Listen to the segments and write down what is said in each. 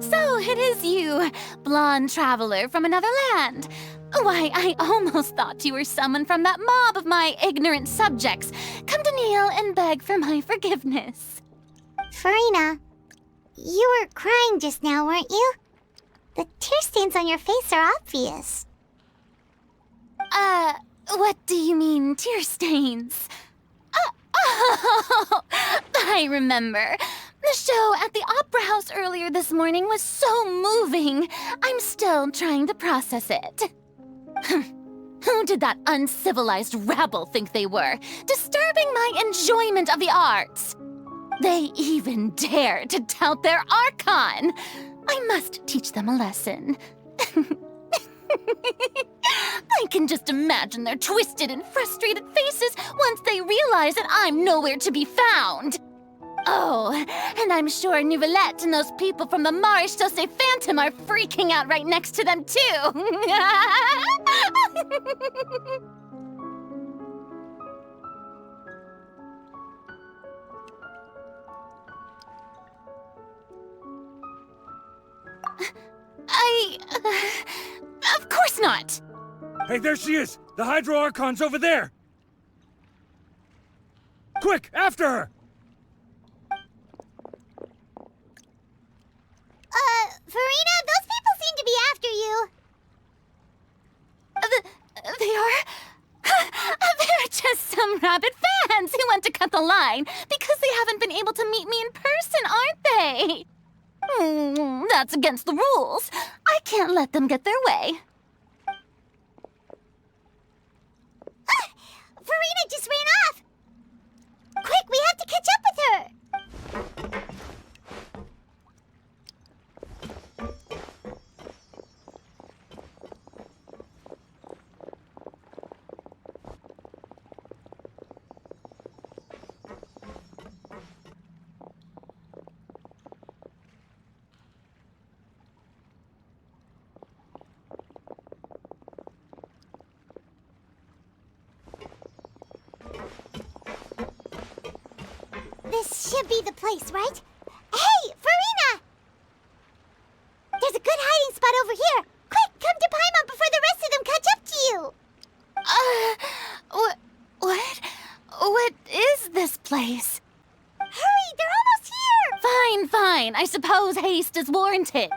So it is you, blonde traveler from another land. Why, I almost thought you were someone from that mob of my ignorant subjects, come to kneel and beg for my forgiveness. Furina, you were crying just now, weren't you? The tear stains on your face are obvious. What do you mean, tear stains? Oh, I remember. The show at the Opera House earlier this morning was so moving. I'm still trying to process it. Who did that uncivilized rabble think they were, disturbing my enjoyment of the arts? They even dare to tout their Archon. I must teach them a lesson. I can just imagine their twisted and frustrated faces once they realize that I'm nowhere to be found. Oh, and I'm sure Nouvellette and those people from the Marche Sauce Phantom are freaking out right next to them, too. Of course not! Hey, there she is! The Hydro Archon's over there! Quick, after her! Furina, those people seem to be after you. They are? They're just some rabid fans who want to cut the line because they haven't been able to meet me in person, aren't they? That's against the rules. I can't let them get their way. Furina just ran off! Quick, we have to catch up with her! This should be the place, right? Hey, Furina! There's a good hiding spot over here. Quick, come to Paimon before the rest of them catch up to you. What is this place? Hurry, they're almost here. Fine. I suppose haste is warranted.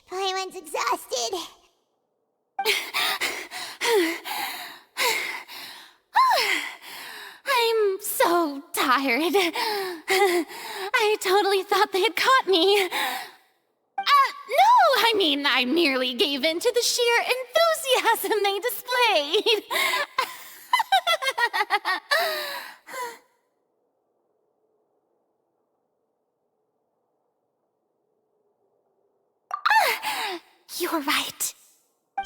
Paimon's exhausted. I'm so tired. I totally thought they had caught me. No, I merely gave in to the sheer enthusiasm they displayed. You're right.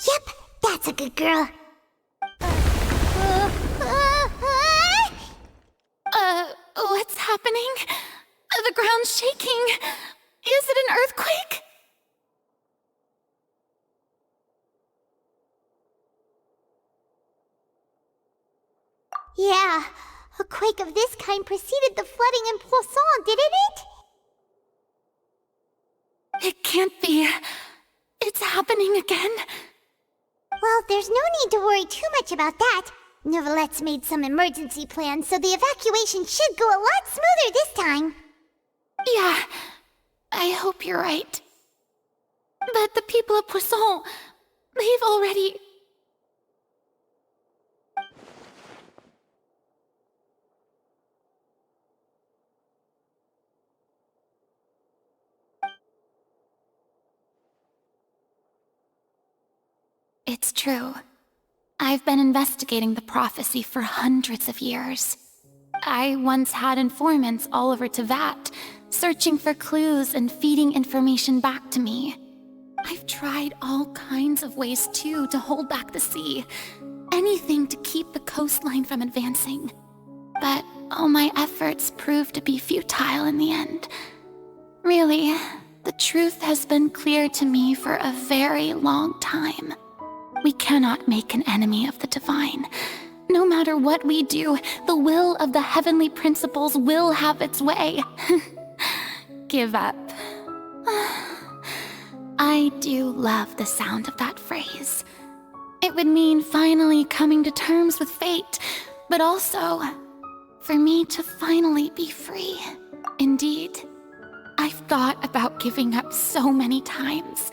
Yep, that's a good girl. What's happening? The ground's shaking. Is it an earthquake? Yeah, a quake of this kind preceded the flooding in Poisson, didn't it? It can't be. It's happening again. Well, there's no need to worry too much about that. Nouvellette's made some emergency plans, so the evacuation should go a lot smoother this time. Yeah, I hope you're right. But the people of Poisson, they've already... It's true. I've been investigating the prophecy for hundreds of years. I once had informants all over Tevat, searching for clues and feeding information back to me. I've tried all kinds of ways too to hold back the sea. Anything to keep the coastline from advancing. But all my efforts proved to be futile in the end. Really, the truth has been clear to me for a very long time. We cannot make an enemy of the divine. No matter what we do, the will of the heavenly principles will have its way. Give up. I do love the sound of that phrase. It would mean finally coming to terms with fate, but also for me to finally be free. Indeed, I've thought about giving up so many times,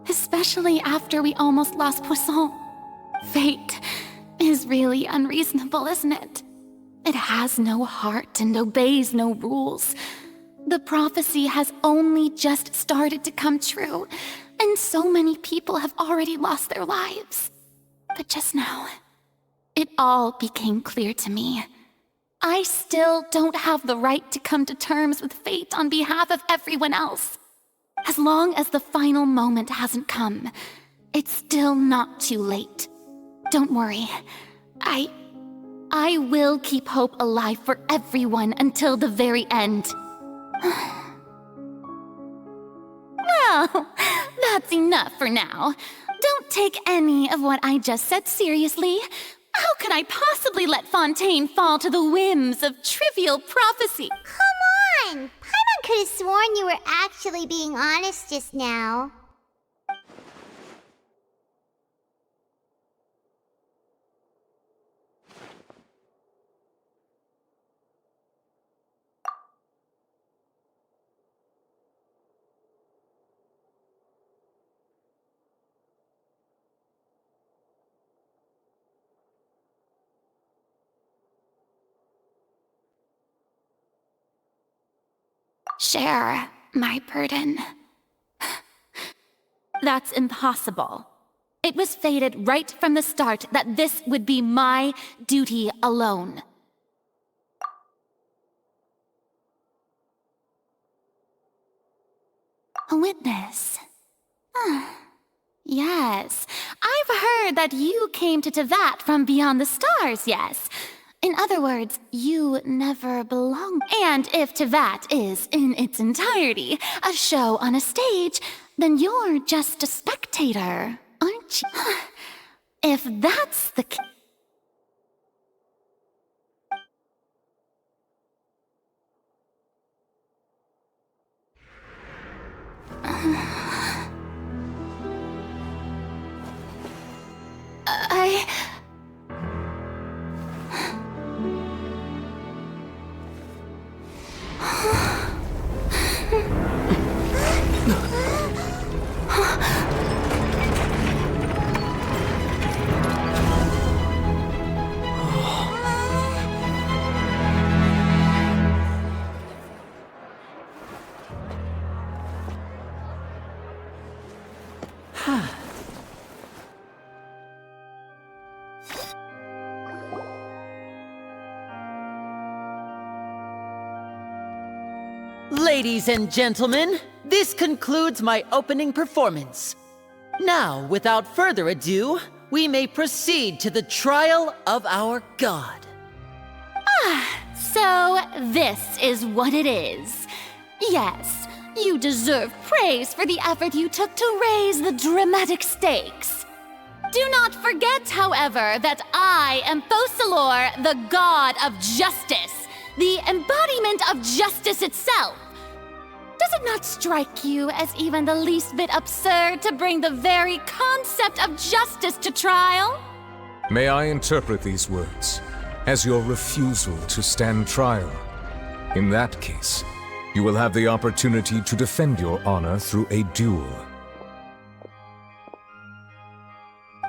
especially after we almost lost Poisson. Fate is really unreasonable, isn't it? It has no heart and obeys no rules. The prophecy has only just started to come true, and so many people have already lost their lives. But just now, it all became clear to me. I still don't have the right to come to terms with fate on behalf of everyone else. As long as the final moment hasn't come, it's still not too late. Don't worry. I will keep hope alive for everyone until the very end. Well, that's enough for now. Don't take any of what I just said seriously. How could I possibly let Fontaine fall to the whims of trivial prophecy? Come on! Paimon could have sworn you were actually being honest just now. Share my burden. That's impossible. It was fated right from the start that this would be my duty alone. A witness. Yes, I've heard that you came to Tevat from beyond the stars, yes. In other words, you never belonged. And if Tevat is, in its entirety, a show on a stage, then you're just a spectator, aren't you? If that's the case... Ladies and gentlemen, this concludes my opening performance. Now, without further ado, we may proceed to the trial of our god. So this is what it is. Yes, you deserve praise for the effort you took to raise the dramatic stakes. Do not forget, however, that I am Focalor, the god of justice, the embodiment of justice itself. Does it not strike you as even the least bit absurd to bring the very concept of justice to trial? May I interpret these words as your refusal to stand trial? In that case, you will have the opportunity to defend your honor through a duel.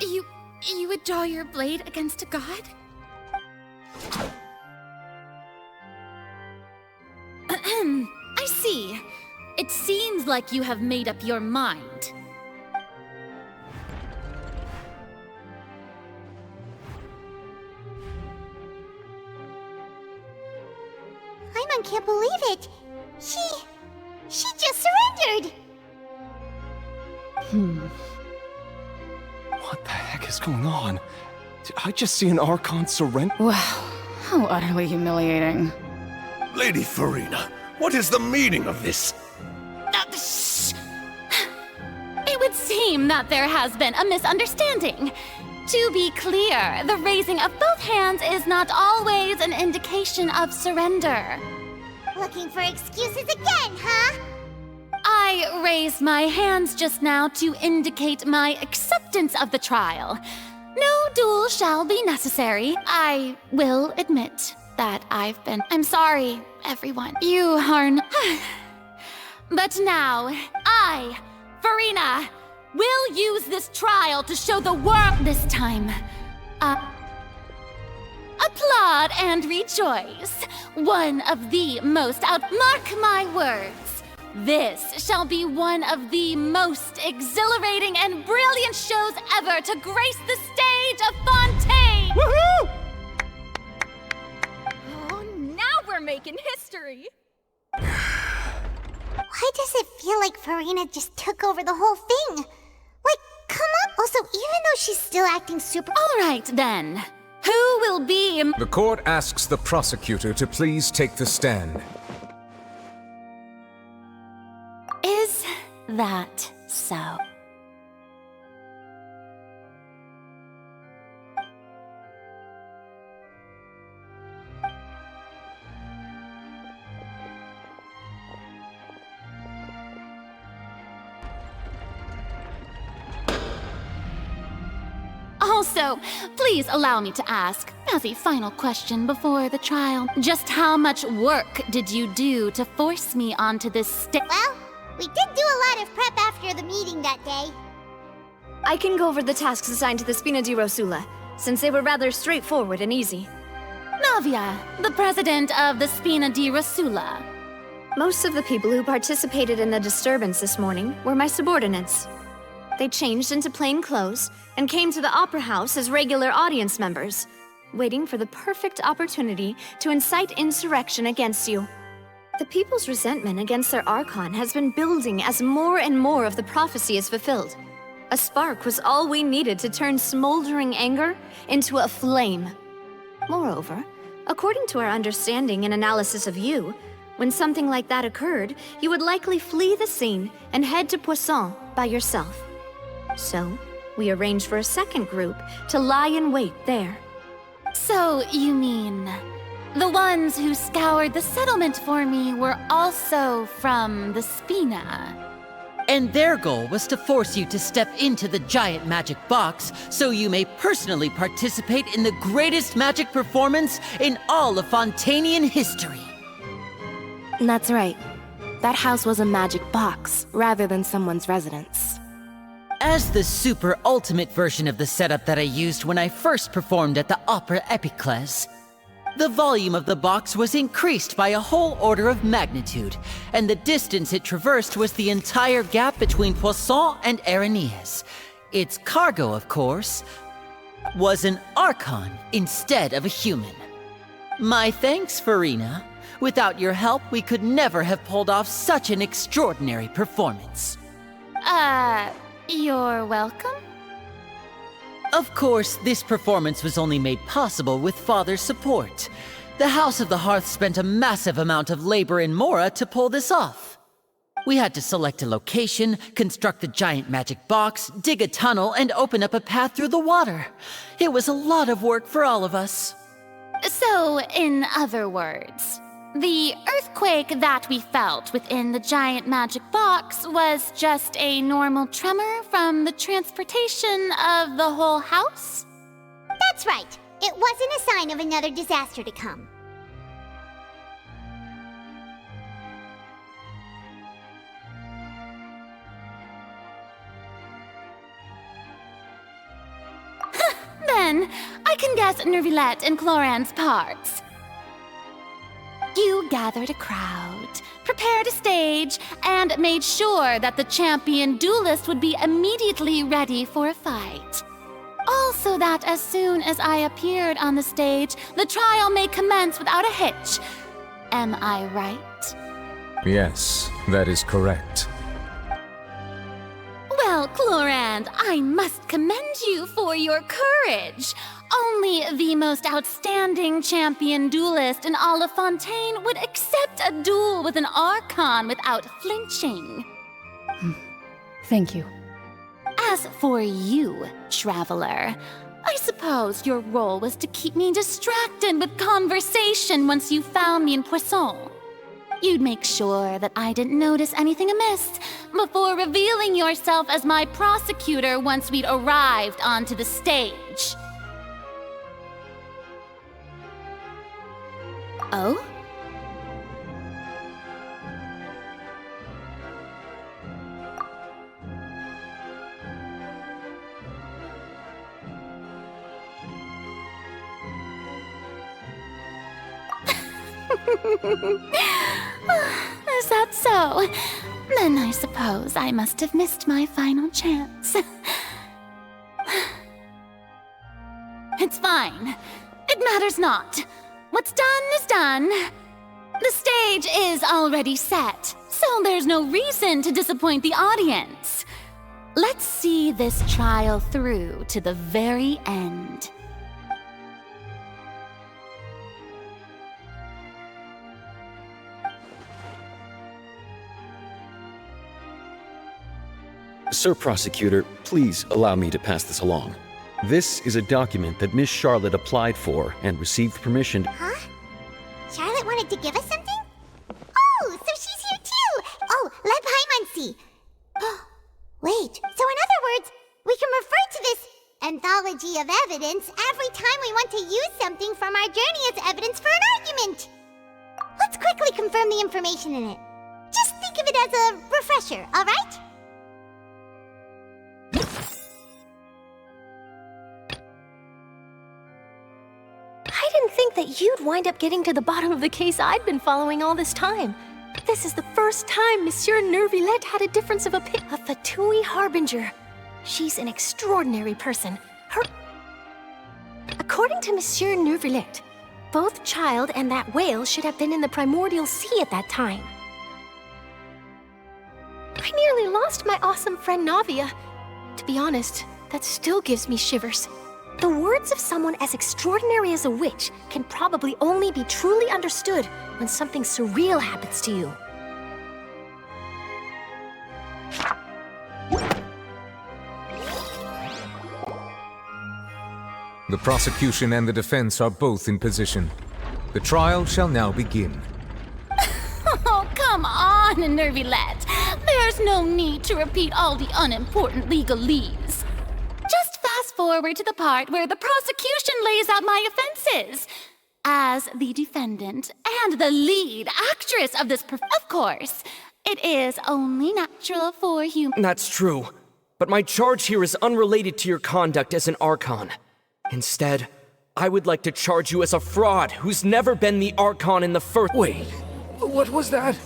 You would draw your blade against a god? I see. It seems like you have made up your mind. believe it. She just surrendered. What the heck is going on? Did I just see an Archon surrender? Wow, how utterly humiliating. Lady Furina, what is the meaning of this? Shh! It would seem that there has been a misunderstanding. To be clear, the raising of both hands is not always an indication of surrender. Looking for excuses again, huh? I raised my hands just now to indicate my acceptance of the trial. No duel shall be necessary. I will admit that I'm sorry, everyone. You, Harn. But now, I, Furina, will use this trial to show the world this time. Applaud and rejoice. One of the most mark my words. This shall be one of the most exhilarating and brilliant shows ever to grace the stage of Fontaine! Woohoo! Oh, now we're making history! Why does it feel like Furina just took over the whole thing? Like, come on. Also, even though she's still acting super... All right, then. Who will be... The court asks the prosecutor to please take the stand. Is that so? Also, please allow me to ask, as a final question before the trial, just how much work did you do to force me onto this stage? Well, we did do a lot of prep after the meeting that day. I can go over the tasks assigned to the Spina di Rosula, since they were rather straightforward and easy. Navia, the president of the Spina di Rosula. Most of the people who participated in the disturbance this morning were my subordinates. They changed into plain clothes and came to the Opera House as regular audience members, waiting for the perfect opportunity to incite insurrection against you. The people's resentment against their Archon has been building as more and more of the prophecy is fulfilled. A spark was all we needed to turn smoldering anger into a flame. Moreover, according to our understanding and analysis of you, when something like that occurred, you would likely flee the scene and head to Poisson by yourself. So, we arranged for a second group to lie in wait there. So, you mean... the ones who scoured the settlement for me were also from the Spina? And their goal was to force you to step into the giant magic box so you may personally participate in the greatest magic performance in all of Fontanian history. That's right. That house was a magic box, rather than someone's residence. As the super ultimate version of the setup that I used when I first performed at the Opera Epiclese, the volume of the box was increased by a whole order of magnitude, and the distance it traversed was the entire gap between Poisson and Aranias. Its cargo, of course, was an Archon instead of a human. My thanks, Furina. Without your help, we could never have pulled off such an extraordinary performance. You're welcome? Of course, this performance was only made possible with Father's support. The House of the Hearth spent a massive amount of labor in Mora to pull this off. We had to select a location, construct the giant magic box, dig a tunnel, and open up a path through the water. It was a lot of work for all of us. So, in other words, the earthquake that we felt within the giant magic box was just a normal tremor from the transportation of the whole house? That's right. It wasn't a sign of another disaster to come. Then, I can guess Nervilette and Cloran's parts. You gathered a crowd, prepared a stage, and made sure that the champion duelist would be immediately ready for a fight. Also that as soon as I appeared on the stage, the trial may commence without a hitch. Am I right? Yes, that is correct. Well, Chlorand, I must commend you for your courage. Only the most outstanding champion duelist in all of Fontaine would accept a duel with an Archon without flinching. Thank you. As for you, Traveler, I suppose your role was to keep me distracted with conversation once you found me in Poisson. You'd make sure that I didn't notice anything amiss before revealing yourself as my prosecutor once we'd arrived onto the stage. Oh? Is that so? Then I suppose I must have missed my final chance. It's fine. It matters not. What's done is done. The stage is already set, so there's no reason to disappoint the audience. Let's see this trial through to the very end. Sir Prosecutor, please allow me to pass this along. This is a document that Miss Charlotte applied for and received permission. Huh? Charlotte wanted to give us something? Oh, so she's here too! Oh, let Paimon see. Wait, so in other words, we can refer to this anthology of evidence every time we want to use something from our journey as evidence for an argument. Let's quickly confirm the information in it. Just think of it as a refresher, alright? I didn't think that you'd wind up getting to the bottom of the case I'd been following all this time. This is the first time Monsieur Nervillette had a difference of opinion. A Fatui Harbinger. She's an extraordinary person. According to Monsieur Nervillette, both Child and that whale should have been in the primordial sea at that time. I nearly lost my awesome friend Navia. To be honest, that still gives me shivers. The words of someone as extraordinary as a witch can probably only be truly understood when something surreal happens to you. The prosecution and the defense are both in position. The trial shall now begin. Oh, come on, Nervillette. There's no need to repeat all the unimportant legalese. Just fast forward to the part where the prosecution lays out my offenses. As the defendant and the lead actress of this of course, it is only natural for human— That's true. But my charge here is unrelated to your conduct as an Archon. Instead, I would like to charge you as a fraud who's never been the Archon in the first— Wait, what was that?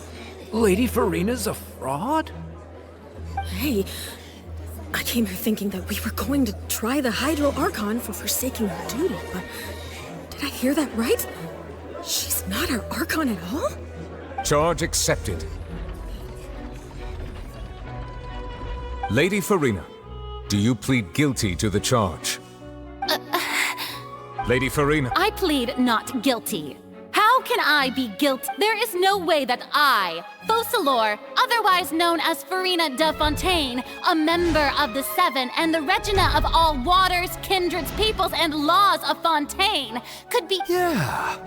Lady Furina's a fraud? Hey, I came here thinking that we were going to try the Hydro Archon for forsaking her duty, but did I hear that right? She's not our Archon at all? Charge accepted. Lady Furina, do you plead guilty to the charge? Lady Furina. I plead not guilty. How can I be guilty? There is no way that I, Focalor, otherwise known as Furina de Fontaine, a member of the Seven and the Regina of all waters, kindreds, peoples, and laws of Fontaine, could be— Yeah,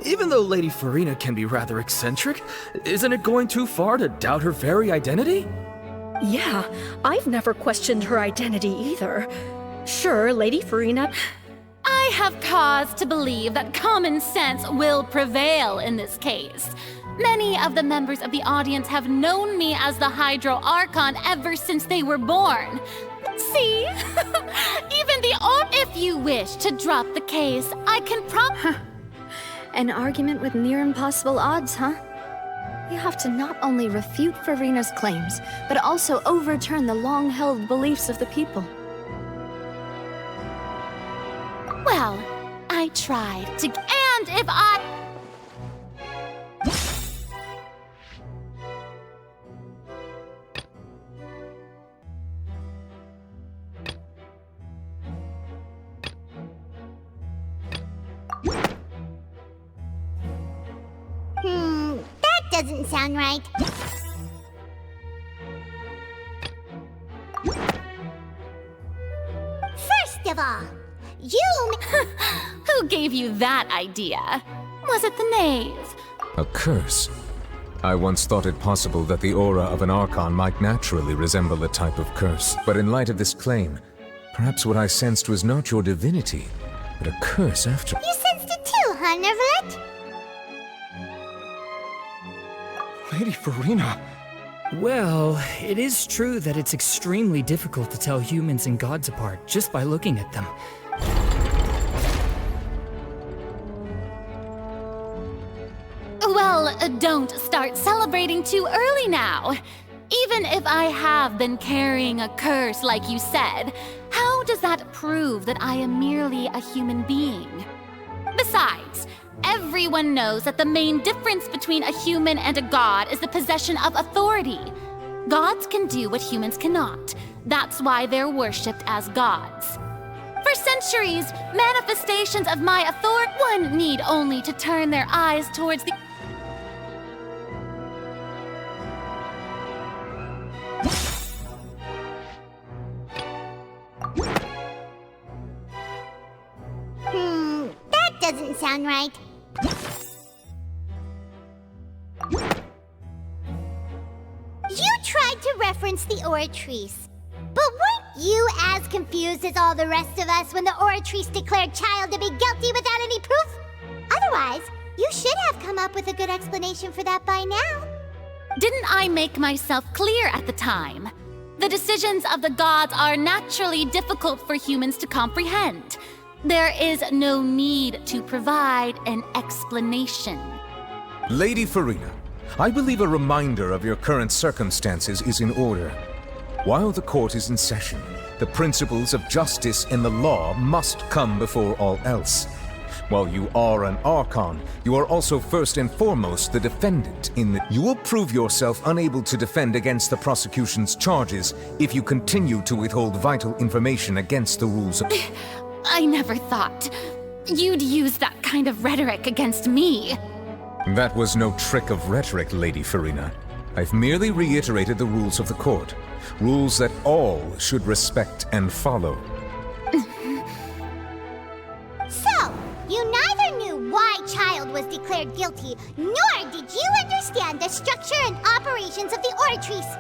even though Lady Furina can be rather eccentric, isn't it going too far to doubt her very identity? Yeah, I've never questioned her identity either. Sure, Lady Furina— I have cause to believe that common sense will prevail in this case. Many of the members of the audience have known me as the Hydro Archon ever since they were born. See? Even the if you wish to drop the case, I can An argument with near impossible odds, huh? You have to not only refute Furina's claims, but also overturn the long-held beliefs of the people. Well, I tried to— And if I— doesn't sound right. First of all, you... Who gave you that idea? Was it the knave? A curse? I once thought it possible that the aura of an Archon might naturally resemble a type of curse. But in light of this claim, perhaps what I sensed was not your divinity, but a curse after... You sensed it too, huh, Nervalet? Lady Furina. Well, it is true that it's extremely difficult to tell humans and gods apart just by looking at them. Well, don't start celebrating too early now. Even if I have been carrying a curse like you said, how does that prove that I am merely a human being? Besides, everyone knows that the main difference between a human and a god is the possession of authority. Gods can do what humans cannot. That's why they're worshipped as gods. For centuries, manifestations of my authority, one need only to turn their eyes towards the... That doesn't sound right. You tried to reference the Oratrice. But weren't you as confused as all the rest of us when the Oratrice declared Child to be guilty without any proof? Otherwise, you should have come up with a good explanation for that by now. Didn't I make myself clear at the time? The decisions of the gods are naturally difficult for humans to comprehend. There is no need to provide an explanation. Lady Furina, I believe a reminder of your current circumstances is in order. While the court is in session, the principles of justice and the law must come before all else. While you are an Archon, you are also first and foremost the defendant in that you will prove yourself unable to defend against the prosecution's charges if you continue to withhold vital information against the rules of... I never thought you'd use that kind of rhetoric against me. That was no trick of rhetoric, Lady Furina. I've merely reiterated the rules of the court. Rules that all should respect and follow. So, you neither knew why Child was declared guilty, nor did you understand the structure and operations of the Oratrice.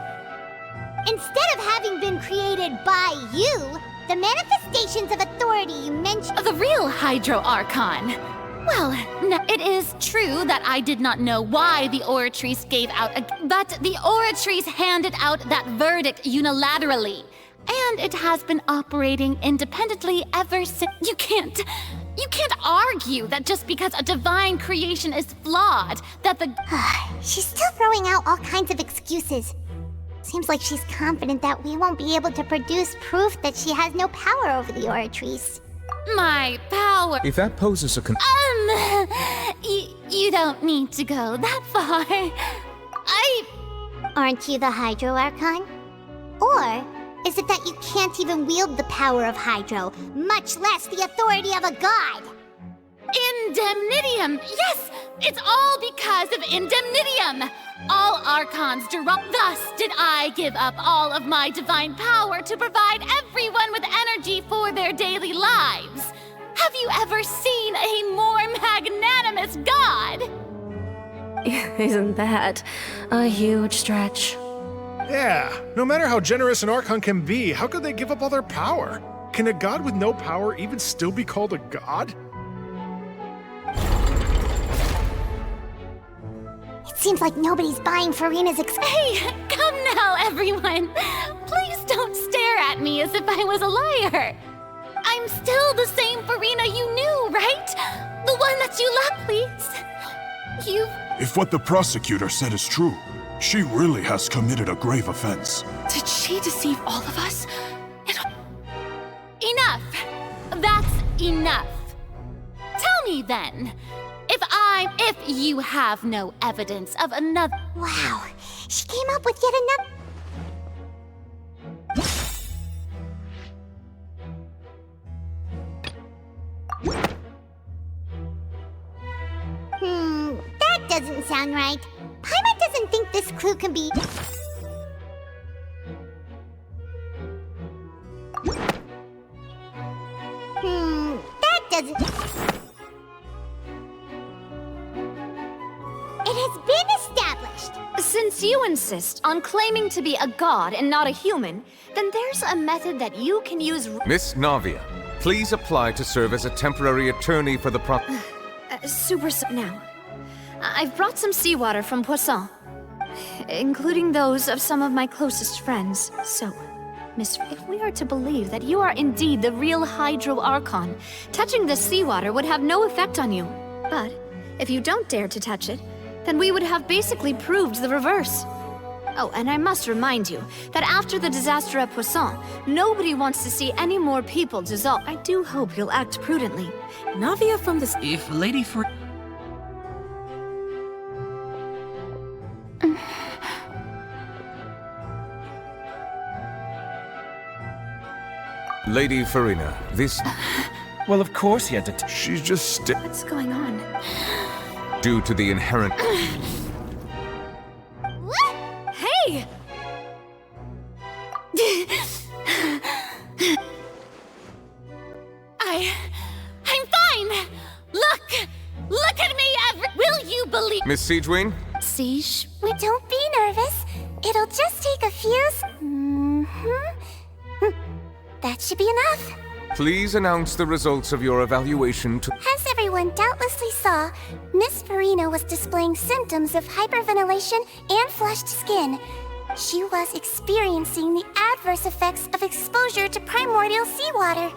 Instead of having been created by you, the manifestations of authority you mentioned... The real Hydro Archon. Well, it is true that I did not know why the Oratrice gave out but the Oratrice handed out that verdict unilaterally. And it has been operating independently ever since. You can't argue that just because a divine creation is flawed, that the... She's still throwing out all kinds of excuses. Seems like she's confident that we won't be able to produce proof that she has no power over the Oratrice. My power... If that poses a You don't need to go that far. Aren't you the Hydro Archon? Or is it that you can't even wield the power of Hydro, much less the authority of a god? Indemnitium! Yes! It's all because of Indemnitium! All Archons thus did I give up all of my divine power to provide everyone with energy for their daily lives. Have you ever seen a more magnanimous god? Isn't that a huge stretch? Yeah, no matter how generous an Archon can be, how could they give up all their power? Can a god with no power even still be called a god? It seems like nobody's buying Furina's Hey, come now, everyone! Please don't stare at me as if I was a liar! I'm still the same Furina you knew, right? The one that you love, please. If what the prosecutor said is true, she really has committed a grave offense. Did she deceive all of us? Enough! That's enough. Tell me then, if you have no evidence of another... Wow, she came up with yet another... That doesn't sound right. Paimon doesn't think this clue can be... that doesn't... It has been established. Since you insist on claiming to be a god and not a human, then there's a method that you can use... Miss Navia, please apply to serve as a temporary attorney for the now. I've brought some seawater from Poisson, including those of some of my closest friends. So, Miss, if we are to believe that you are indeed the real Hydro Archon, touching the seawater would have no effect on you. But if you don't dare to touch it, then we would have basically proved the reverse. Oh, and I must remind you that after the disaster at Poisson, nobody wants to see any more people dissolve. I do hope you'll act prudently. Navia from the... If Lady For... Lady Furina, this... Well, of course he had to... She's just... What's going on? Due to the inherent... What? Hey! I'm fine! Look at me, will you believe— Miss Siegewing? Siege? Don't be nervous. It'll just take a few... That should be enough. Please announce the results of your evaluation to... As everyone doubtlessly saw, Miss Furina was displaying symptoms of hyperventilation and flushed skin. She was experiencing the adverse effects of exposure to primordial seawater.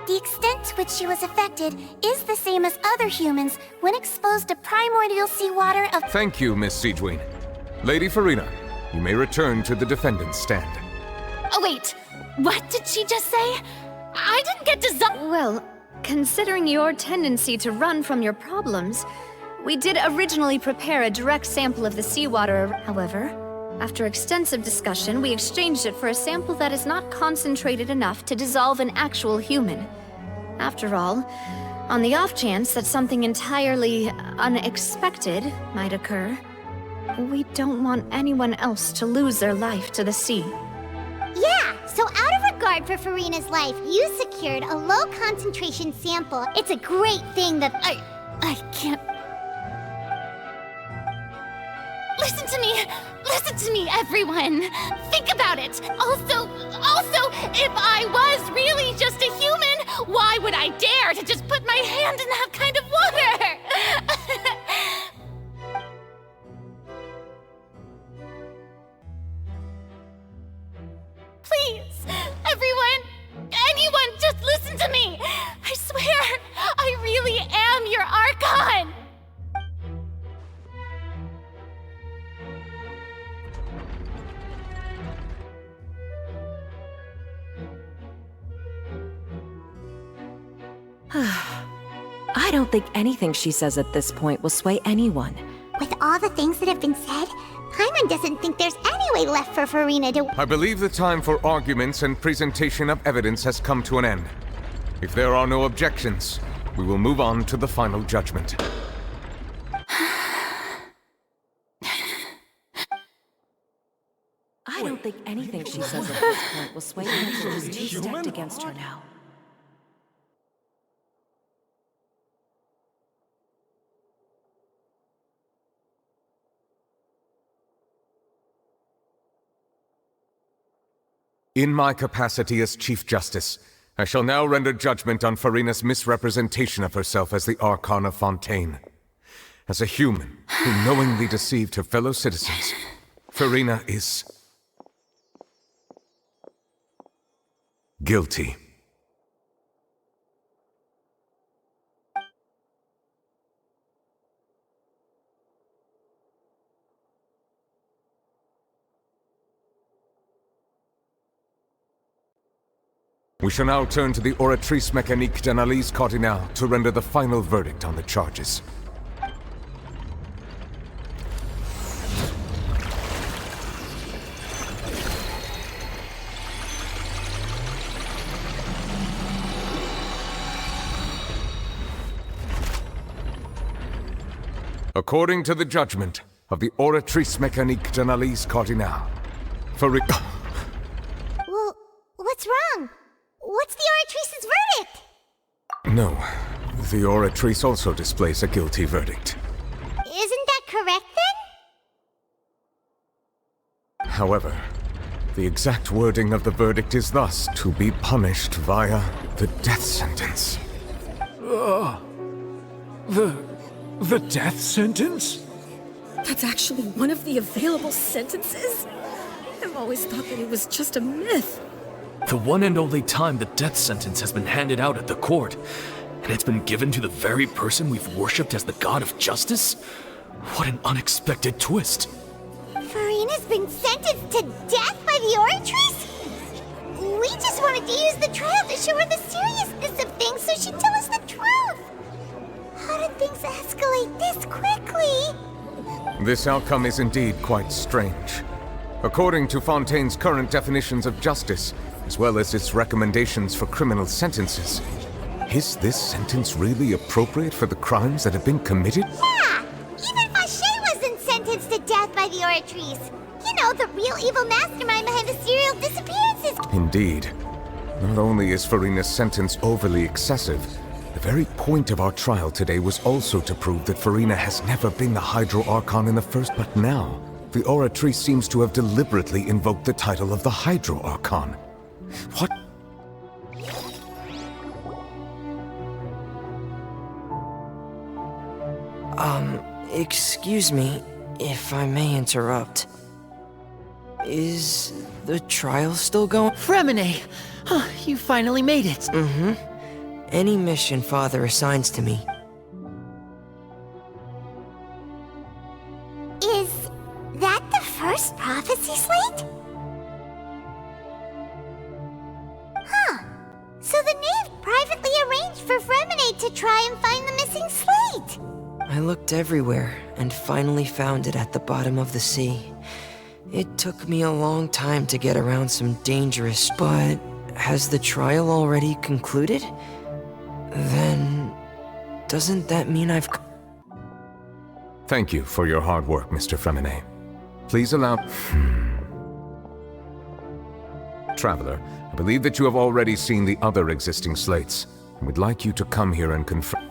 The extent to which she was affected is the same as other humans when exposed to primordial seawater of... Thank you, Miss Siegewing. Lady Furina, you may return to the defendant's stand. Oh, wait. What did she just say? I didn't get to Well, considering your tendency to run from your problems, we did originally prepare a direct sample of the seawater. However, after extensive discussion, we exchanged it for a sample that is not concentrated enough to dissolve an actual human. After all, on the off chance that something entirely unexpected might occur, we don't want anyone else to lose their life to the sea. Yeah, so out of regard for Furina's life, you secured a low-concentration sample. It's a great thing that... I can't... Listen to me, everyone! Think about it! Also, if I was really just a human, why would I dare to just put my hand in that kind of water? Please, anyone, just listen to me! I swear, I really am your Archon! I don't think anything she says at this point will sway anyone. With all the things that have been said, Paimon doesn't think there's any way left for Furina to... I believe the time for arguments and presentation of evidence has come to an end. If there are no objections, we will move on to the final judgment. I don't think anything she says at this point will sway anyone who's too stacked against her now. In my capacity as Chief Justice, I shall now render judgment on Furina's misrepresentation of herself as the Archon of Fontaine. As a human who knowingly deceived her fellow citizens, Furina is... guilty. We shall now turn to the Oratrice Mécanique d'Analyse Cardinale to render the final verdict on the charges. According to the judgment of the Oratrice Mécanique d'Analyse Cardinale, Furina... Well, what's wrong? What's the Oratrice's verdict? No, the Oratrice also displays a guilty verdict. Isn't that correct then? However, the exact wording of the verdict is thus to be punished via the death sentence. The death sentence? That's actually one of the available sentences? I've always thought that it was just a myth. The one and only time the death sentence has been handed out at the court, and it's been given to the very person we've worshipped as the god of justice? What an unexpected twist. Furina's been sentenced to death by the Oratrice? We just wanted to use the trial to show her the seriousness of things so she'd tell us the truth. How did things escalate this quickly? This outcome is indeed quite strange. According to Fontaine's current definitions of justice, as well as its recommendations for criminal sentences, is this sentence really appropriate for the crimes that have been committed? Yeah! Even Fauché wasn't sentenced to death by the Oratrice. You know, the real evil mastermind behind the serial disappearances. Indeed. Not only is Furina's sentence overly excessive, the very point of our trial today was also to prove that Furina has never been the Hydro Archon in the first, but now, the Oratrice seems to have deliberately invoked the title of the Hydro Archon. What? Excuse me, if I may interrupt. Is the trial still going? Fremine! Oh, you finally made it. Mm-hmm. Any mission Father assigns to me. Is that the first prophecy slate? Huh. So the knave privately arranged for Fremine to try and find the missing slate. I looked everywhere and finally found it at the bottom of the sea. It took me a long time to get around some dangerous, but has the trial already concluded? Then, doesn't that mean I've... Thank you for your hard work, Mr. Fremine. Please allow... Traveler, I believe that you have already seen the other existing slates, and would like you to come here and confirm...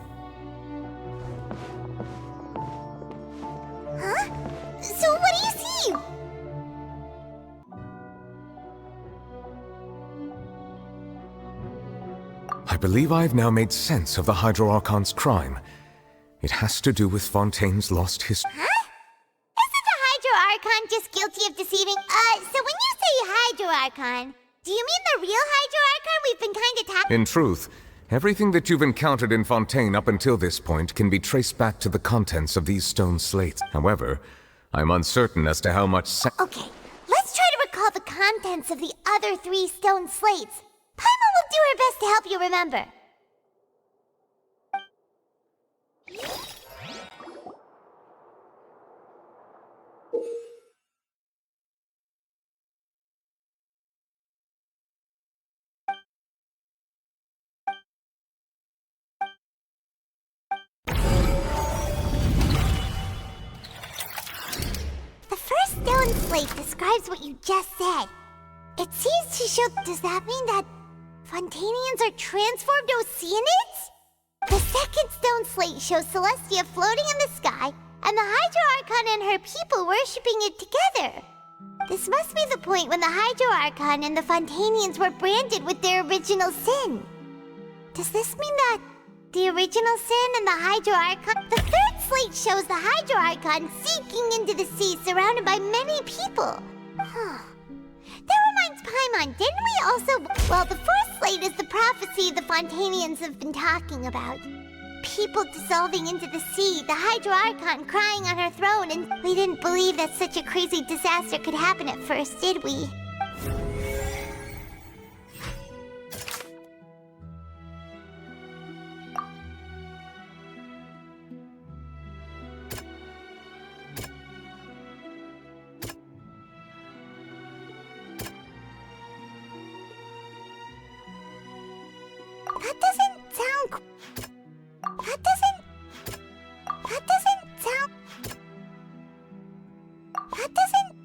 Huh? So what do you see? I believe I have now made sense of the Hydro Archon's crime. It has to do with Fontaine's lost history. Huh? Isn't the Hydro Archon just guilty of deceiving? So when you say Hydro Archon, do you mean the real Hydro Archon we've been kinda talking? In truth, everything that you've encountered in Fontaine up until this point can be traced back to the contents of these stone slates. However, I'm uncertain as to how much Okay, let's try to recall the contents of the other 3 stone slates. Paimon will do her best to help you remember. The first stone slate describes what you just said. It seems to show... Does that mean that Fontanians are transformed Oceanids? The second stone slate shows Celestia floating in the sky, and the Hydro Archon and her people worshipping it together. This must be the point when the Hydro Archon and the Fontanians were branded with their original sin. Does this mean that the original sin and the Hydro Archon... The third slate shows the Hydro Archon sinking into the sea surrounded by many people. Huh. That reminds Paimon, didn't we also... Well, the fourth slate is the prophecy the Fontanians have been talking about. People dissolving into the sea, the Hydro Archon crying on her throne, and we didn't believe that such a crazy disaster could happen at first, did we? That doesn't sound... That doesn't...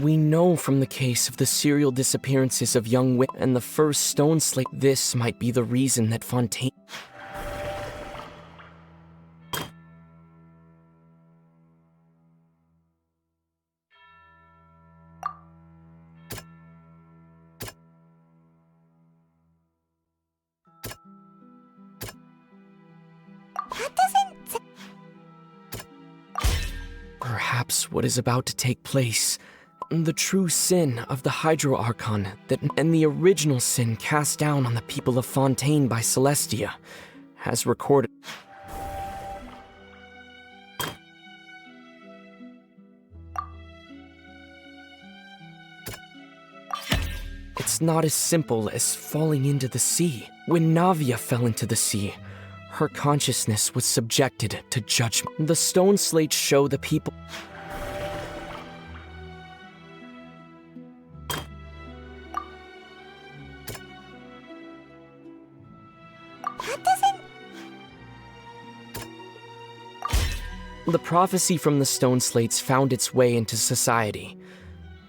We know from the case of the serial disappearances of young women and the first stone slate, this might be the reason that Fontaine... Perhaps what is about to take place, the true sin of the Hydro Archon and the original sin cast down on the people of Fontaine by Celestia, has recorded. It's not as simple as falling into the sea. When Navia fell into the sea, her consciousness was subjected to judgment. The stone slates show the people. The prophecy from the stone slates found its way into society,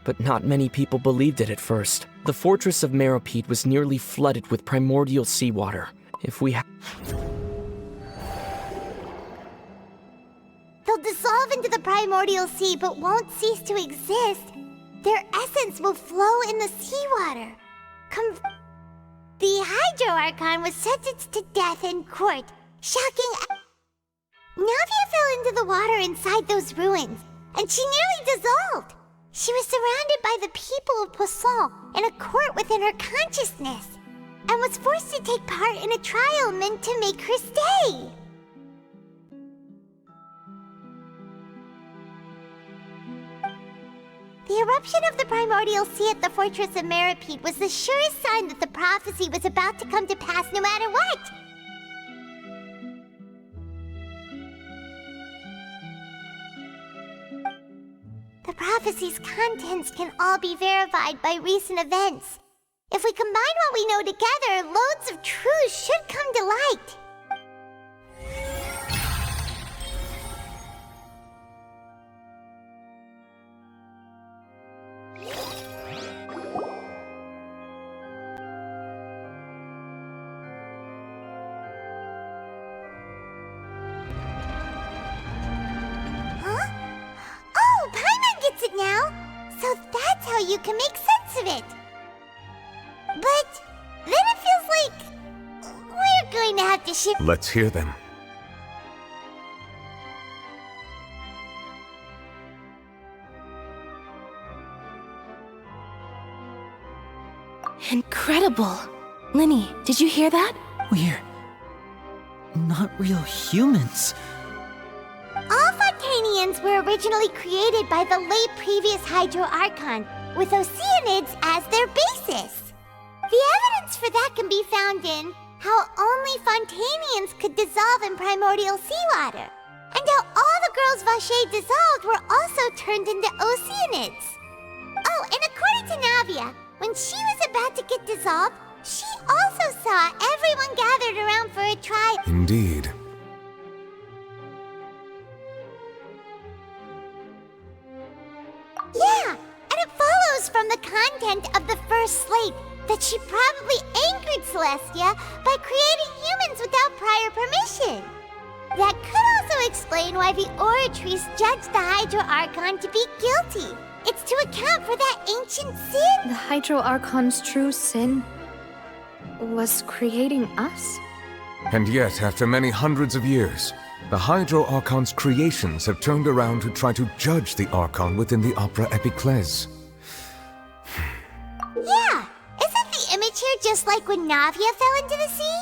but not many people believed it at first. The fortress of Meropide was nearly flooded with primordial seawater. They'll dissolve into the primordial sea but won't cease to exist. Their essence will flow in the seawater. The Hydro Archon was sentenced to death in court. Shocking. Navia fell into the water inside those ruins, and she nearly dissolved. She was surrounded by the people of Poisson in a court within her consciousness, and was forced to take part in a trial meant to make her stay. The eruption of the primordial sea at the fortress of Meropide was the surest sign that the prophecy was about to come to pass no matter what. The prophecy's contents can all be verified by recent events. If we combine what we know together, loads of truths should come to light. You can make sense of it. But then it feels like we're going to have to shift. Let's hear them. Incredible. Linny, did you hear that? We're not real humans. All Fontanians were originally created by the late previous Hydro Archon, with Oceanids as their basis. The evidence for that can be found in how only Fontanians could dissolve in primordial seawater, and how all the girls Vacher dissolved were also turned into Oceanids. Oh, and according to Navia, when she was about to get dissolved, she also saw everyone gathered around for a trial. Indeed. Yeah! And it follows from the content of the first slate that she probably angered Celestia by creating humans without prior permission. That could also explain why the Oratrice judged the Hydro Archon to be guilty. It's to account for that ancient sin. The Hydro Archon's true sin was creating us? And yet, after many hundreds of years, the Hydro Archon's creations have turned around to try to judge the Archon within the Opera Epiclese. Yeah! Isn't the image here just like when Navia fell into the sea?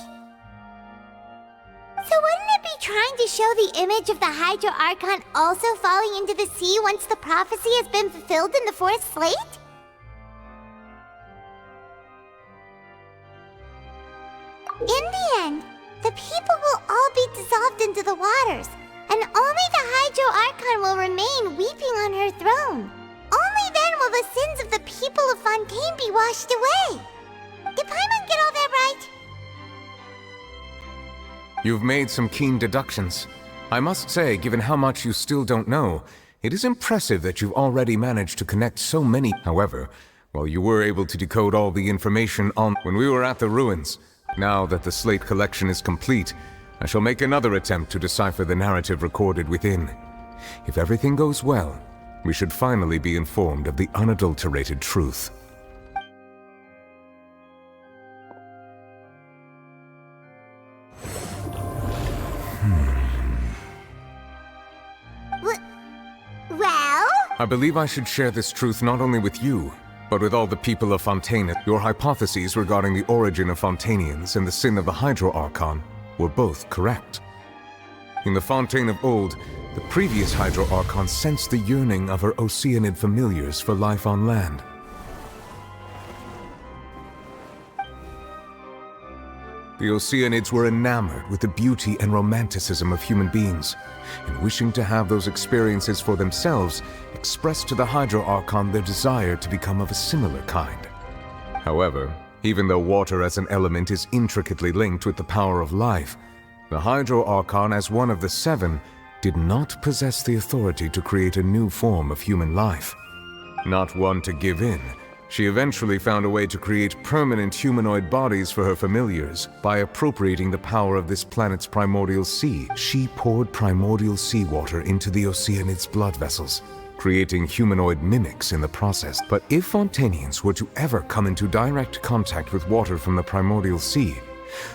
So wouldn't it be trying to show the image of the Hydro Archon also falling into the sea once the prophecy has been fulfilled in the fourth slate? In the end, the people will all be dissolved into the waters, and only the Hydro Archon will remain weeping on her throne. Only then will the sins of the people of Fontaine be washed away. Did Paimon get all that right? You've made some keen deductions. I must say, given how much you still don't know, it is impressive that you've already managed to connect so many. However, while you were able to decode all the information on when we were at the ruins, now that the slate collection is complete, I shall make another attempt to decipher the narrative recorded within. If everything goes well, we should finally be informed of the unadulterated truth. Well? I believe I should share this truth not only with you, but with all the people of Fontaine. Your hypotheses regarding the origin of Fontanians and the sin of the Hydro Archon were both correct. In the Fontaine of old, the previous Hydro Archon sensed the yearning of her Oceanid familiars for life on land. The Oceanids were enamored with the beauty and romanticism of human beings, and wishing to have those experiences for themselves, expressed to the Hydro Archon their desire to become of a similar kind. However, even though water as an element is intricately linked with the power of life, the Hydro Archon, as one of the seven, did not possess the authority to create a new form of human life. Not one to give in, she eventually found a way to create permanent humanoid bodies for her familiars by appropriating the power of this planet's primordial sea. She poured primordial seawater into the Oceanid's blood vessels, creating humanoid mimics in the process. But if Fontanians were to ever come into direct contact with water from the primordial sea,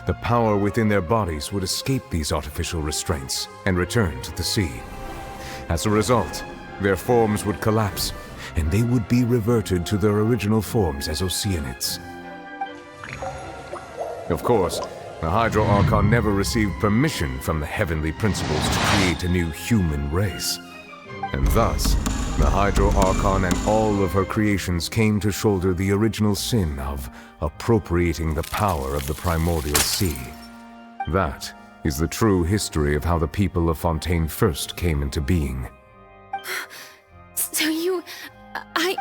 the power within their bodies would escape these artificial restraints and return to the sea. As a result, their forms would collapse, and they would be reverted to their original forms as Oceanids. Of course, the Hydro Archon never received permission from the heavenly principles to create a new human race. And thus, the Hydro Archon and all of her creations came to shoulder the original sin of appropriating the power of the primordial sea. That is the true history of how the people of Fontaine first came into being. So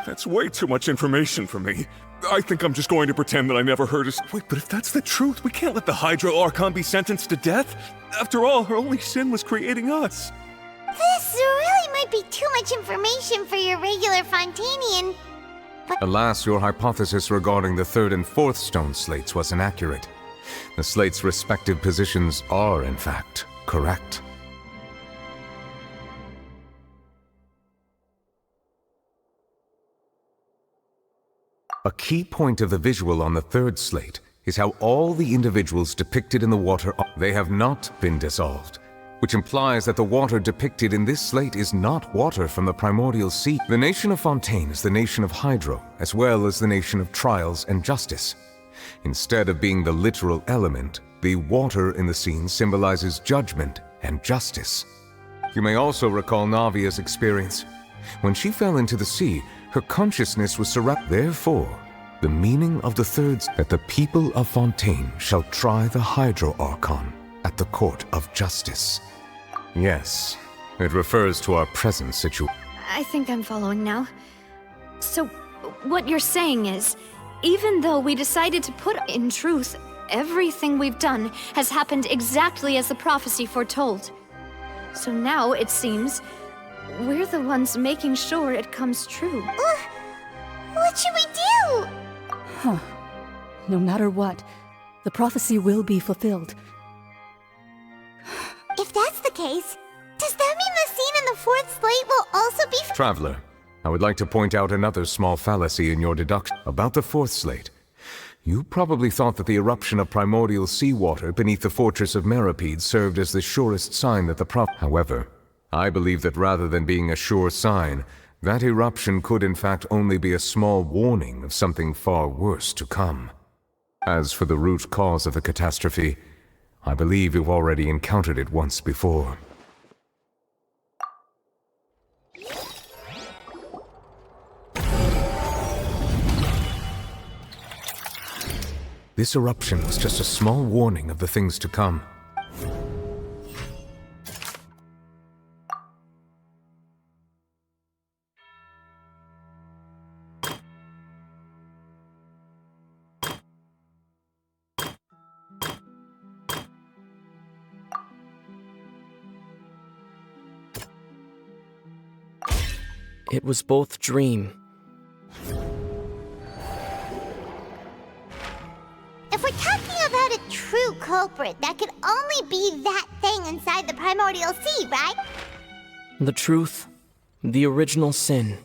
That's way too much information for me. I think I'm just going to pretend that I never heard us. Wait, but if that's the truth, we can't let the Hydro Archon be sentenced to death. After all, her only sin was creating us. This really might be too much information for your regular Fontanian. Alas, your hypothesis regarding the third and fourth stone slates was inaccurate. The slates' respective positions are, in fact, correct. A key point of the visual on the third slate is how all the individuals depicted in the water, they have not been dissolved, which implies that the water depicted in this slate is not water from the primordial sea. The nation of Fontaine is the nation of Hydro, as well as the nation of trials and justice. Instead of being the literal element, the water in the scene symbolizes judgment and justice. You may also recall Navia's experience. When she fell into the sea, her consciousness was surrounded. Therefore, the meaning of the third, that the people of Fontaine shall try the Hydro Archon at the court of justice. Yes, it refers to our present situation. I think I'm following now. So, what you're saying is, even though we decided to put in truth, everything we've done has happened exactly as the prophecy foretold. So now, it seems, we're the ones making sure it comes true. What should we do? Huh. No matter what, the prophecy will be fulfilled. If that's the case, does that mean the scene in the fourth slate will also be... Traveler, I would like to point out another small fallacy in your deduction about the fourth slate. You probably thought that the eruption of primordial seawater beneath the fortress of Masquerade served as the surest sign that the However, I believe that rather than being a sure sign, that eruption could in fact only be a small warning of something far worse to come. As for the root cause of the catastrophe, I believe you've already encountered it once before. This eruption was just a small warning of the things to come. It was both dream. If we're talking about a true culprit, that could only be that thing inside the primordial sea, right? The truth, the original sin.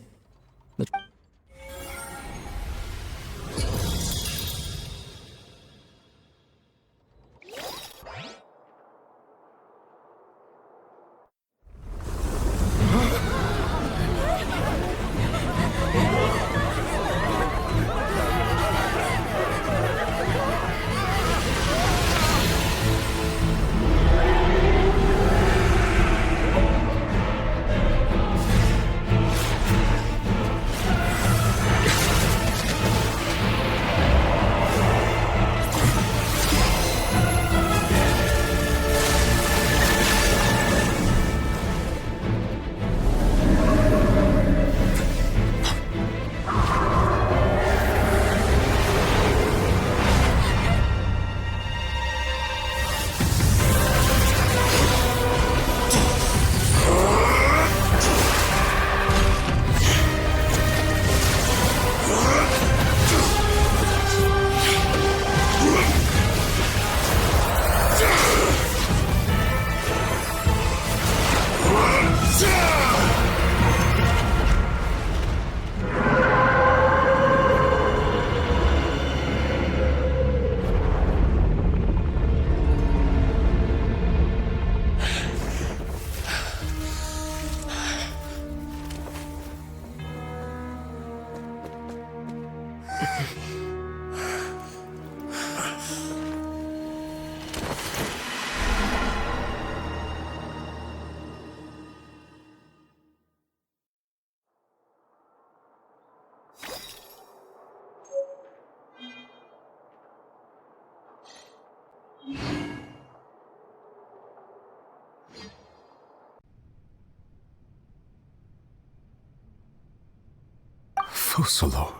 Fusolo,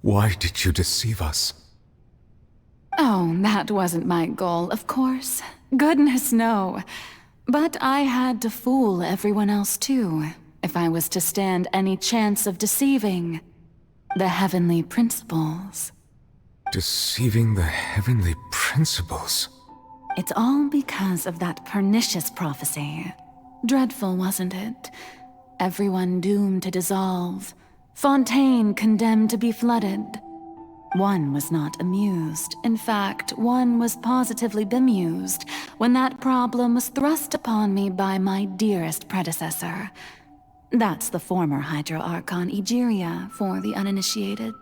why did you deceive us? Oh, that wasn't my goal, of course. Goodness, no. But I had to fool everyone else too, if I was to stand any chance of deceiving the heavenly principles. Deceiving the heavenly principles? It's all because of that pernicious prophecy. Dreadful, wasn't it? Everyone doomed to dissolve. Fontaine condemned to be flooded. One was not amused. In fact, one was positively bemused when that problem was thrust upon me by my dearest predecessor. That's the former Hydro Archon Egeria, for the uninitiated.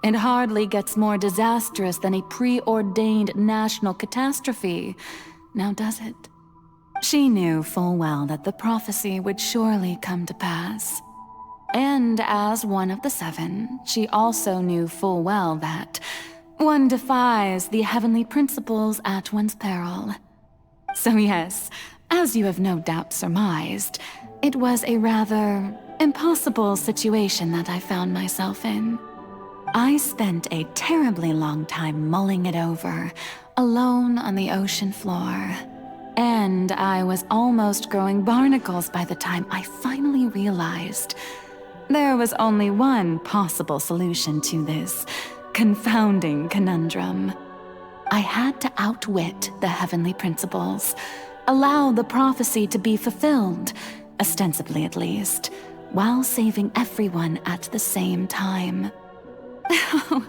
It hardly gets more disastrous than a preordained national catastrophe, now does it? She knew full well that the prophecy would surely come to pass. And as one of the seven, she also knew full well that one defies the heavenly principles at one's peril. So yes, as you have no doubt surmised, it was a rather impossible situation that I found myself in. I spent a terribly long time mulling it over, alone on the ocean floor. And I was almost growing barnacles by the time I finally realized there was only one possible solution to this confounding conundrum. I had to outwit the heavenly principles, allow the prophecy to be fulfilled, ostensibly at least, while saving everyone at the same time.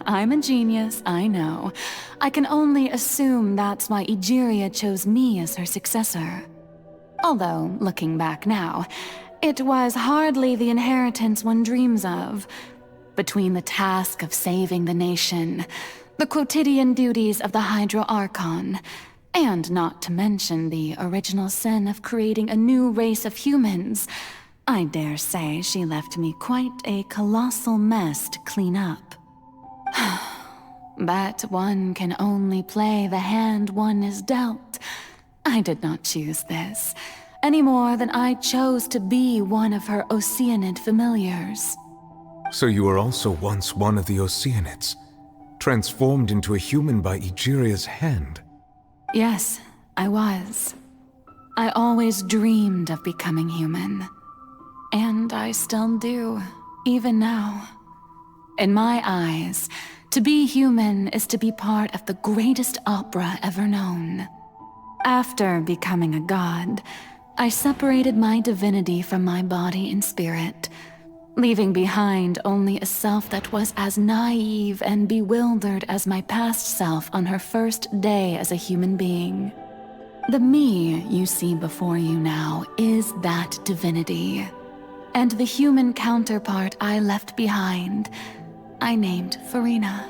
I'm a genius, I know. I can only assume that's why Egeria chose me as her successor. Although, looking back now, it was hardly the inheritance one dreams of. Between the task of saving the nation, the quotidian duties of the Hydro Archon, and not to mention the original sin of creating a new race of humans, I dare say she left me quite a colossal mess to clean up. But one can only play the hand one is dealt. I did not choose this, any more than I chose to be one of her Oceanid familiars. So you were also once one of the Oceanids, transformed into a human by Egeria's hand? Yes, I was. I always dreamed of becoming human. And I still do, even now. In my eyes, to be human is to be part of the greatest opera ever known. After becoming a god, I separated my divinity from my body and spirit, leaving behind only a self that was as naive and bewildered as my past self on her first day as a human being. The me you see before you now is that divinity, and the human counterpart I left behind, I named Furina.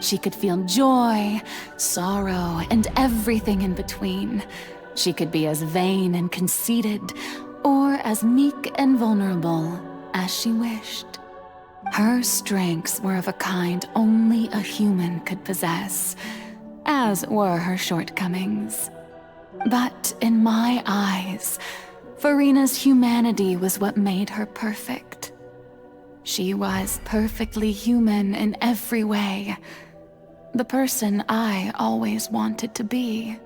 She could feel joy, sorrow, and everything in between. She could be as vain and conceited, or as meek and vulnerable as she wished. Her strengths were of a kind only a human could possess, as were her shortcomings. But in my eyes, Furina's humanity was what made her perfect. She was perfectly human in every way. The person I always wanted to be.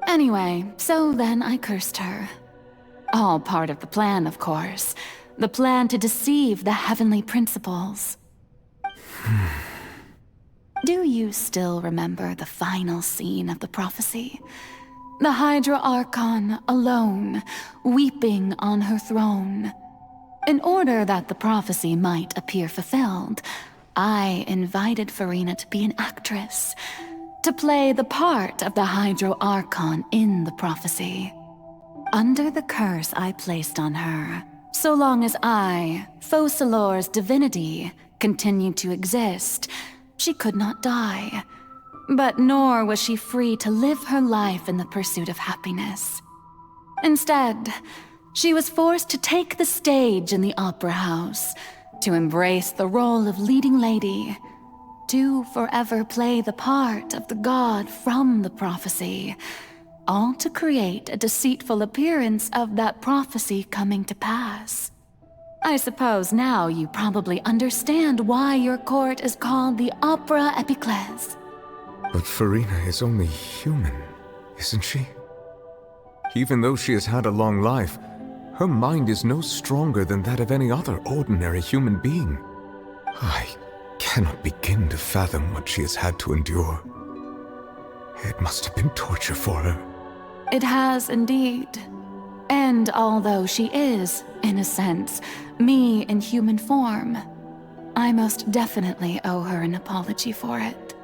Anyway, so then I cursed her. All part of the plan, of course. The plan to deceive the heavenly principles. Do you still remember the final scene of the prophecy? The Hydra Archon alone, weeping on her throne. In order that the prophecy might appear fulfilled, I invited Furina to be an actress, to play the part of the Hydro Archon in the prophecy. Under the curse I placed on her, so long as I, Focalor's divinity, continued to exist, she could not die. But nor was she free to live her life in the pursuit of happiness. Instead, she was forced to take the stage in the opera house, to embrace the role of leading lady, to forever play the part of the god from the prophecy, all to create a deceitful appearance of that prophecy coming to pass. I suppose now you probably understand why your court is called the Opera Epiclese. But Furina is only human, isn't she? Even though she has had a long life, her mind is no stronger than that of any other ordinary human being. I cannot begin to fathom what she has had to endure. It must have been torture for her. It has indeed. And although she is, in a sense, me in human form, I most definitely owe her an apology for it.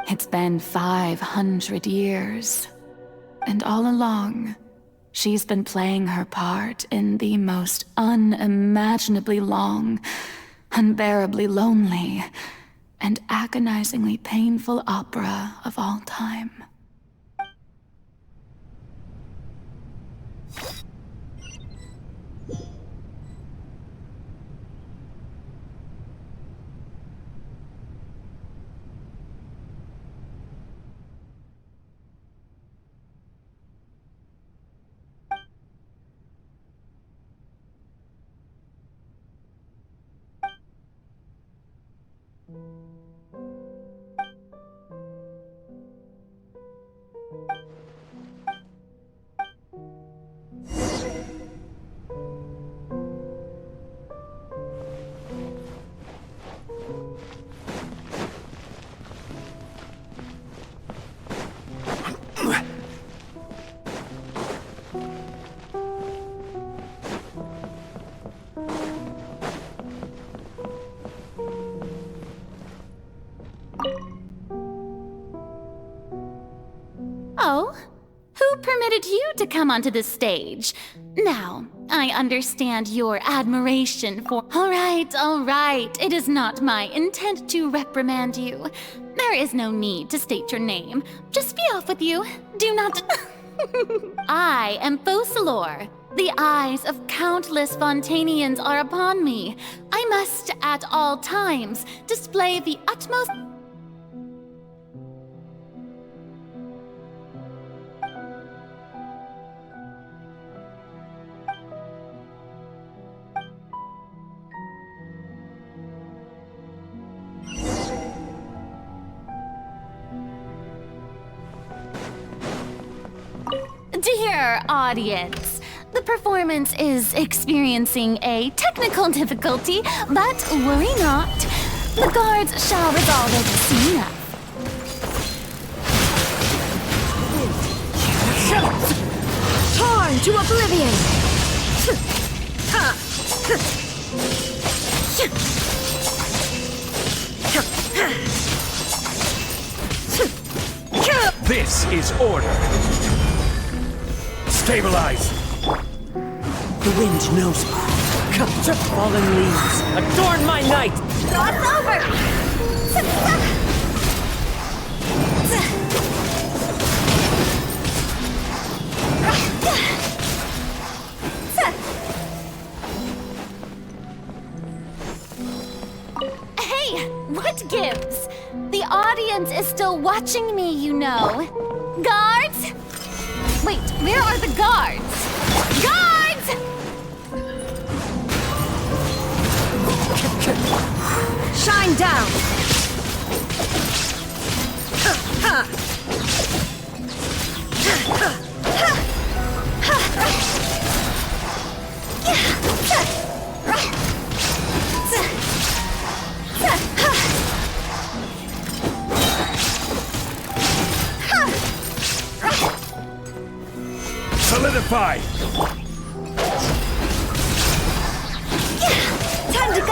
It's been 500 years, and all along, she's been playing her part in the most unimaginably long, unbearably lonely, and agonizingly painful opera of all time. Oh, who permitted you to come onto the stage? Now, I understand your admiration for— All right. It is not my intent to reprimand you. There is no need to state your name. Just be off with you. Do not— I am Focalor. The eyes of countless Fontanians are upon me. I must, at all times, display the utmost— Dear audience, The performance is experiencing a technical difficulty, but worry not. The guards shall resolve it soon enough. Torn to oblivion! This is order. Stabilize. The wind knows me. Fallen leaves, adorn my night! Cross over! Hey, what gives? The audience is still watching me, you know. Guards? Wait, where are the guards? Guards! Shine down! Solidify! Time to go!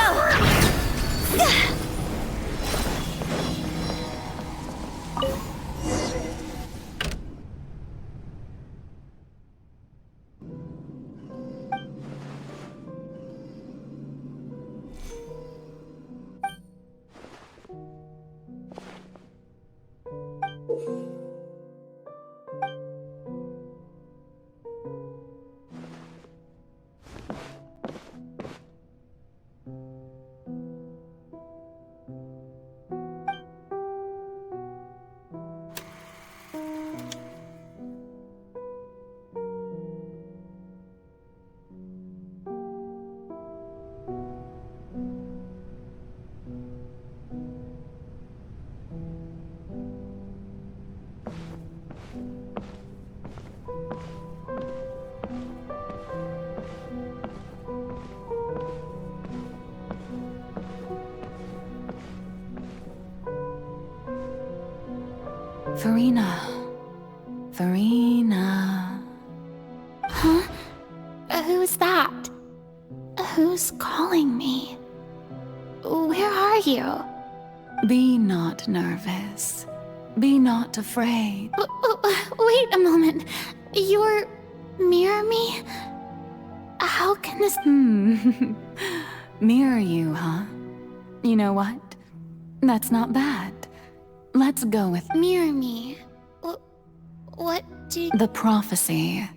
Furina. Furina. Huh? Who's that? Who's calling me? Where are you? Be not nervous. Be not afraid. Wait a moment. You're mirror me? How can this... Mirror you, huh? You know what? That's not bad. Let's go with... Mirror me? What do... The prophecy.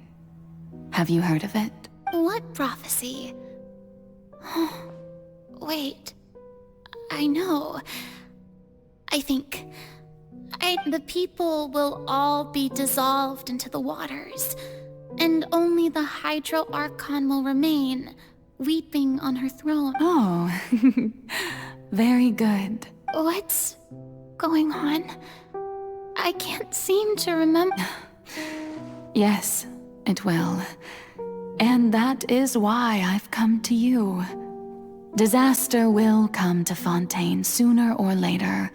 Have you heard of it? What prophecy? Wait. I know. I think... the people will all be dissolved into the waters, and only the Hydro Archon will remain, weeping on her throne. Oh, very good. What's going on? I can't seem to remember. Yes, it will. And that is why I've come to you. Disaster will come to Fontaine sooner or later.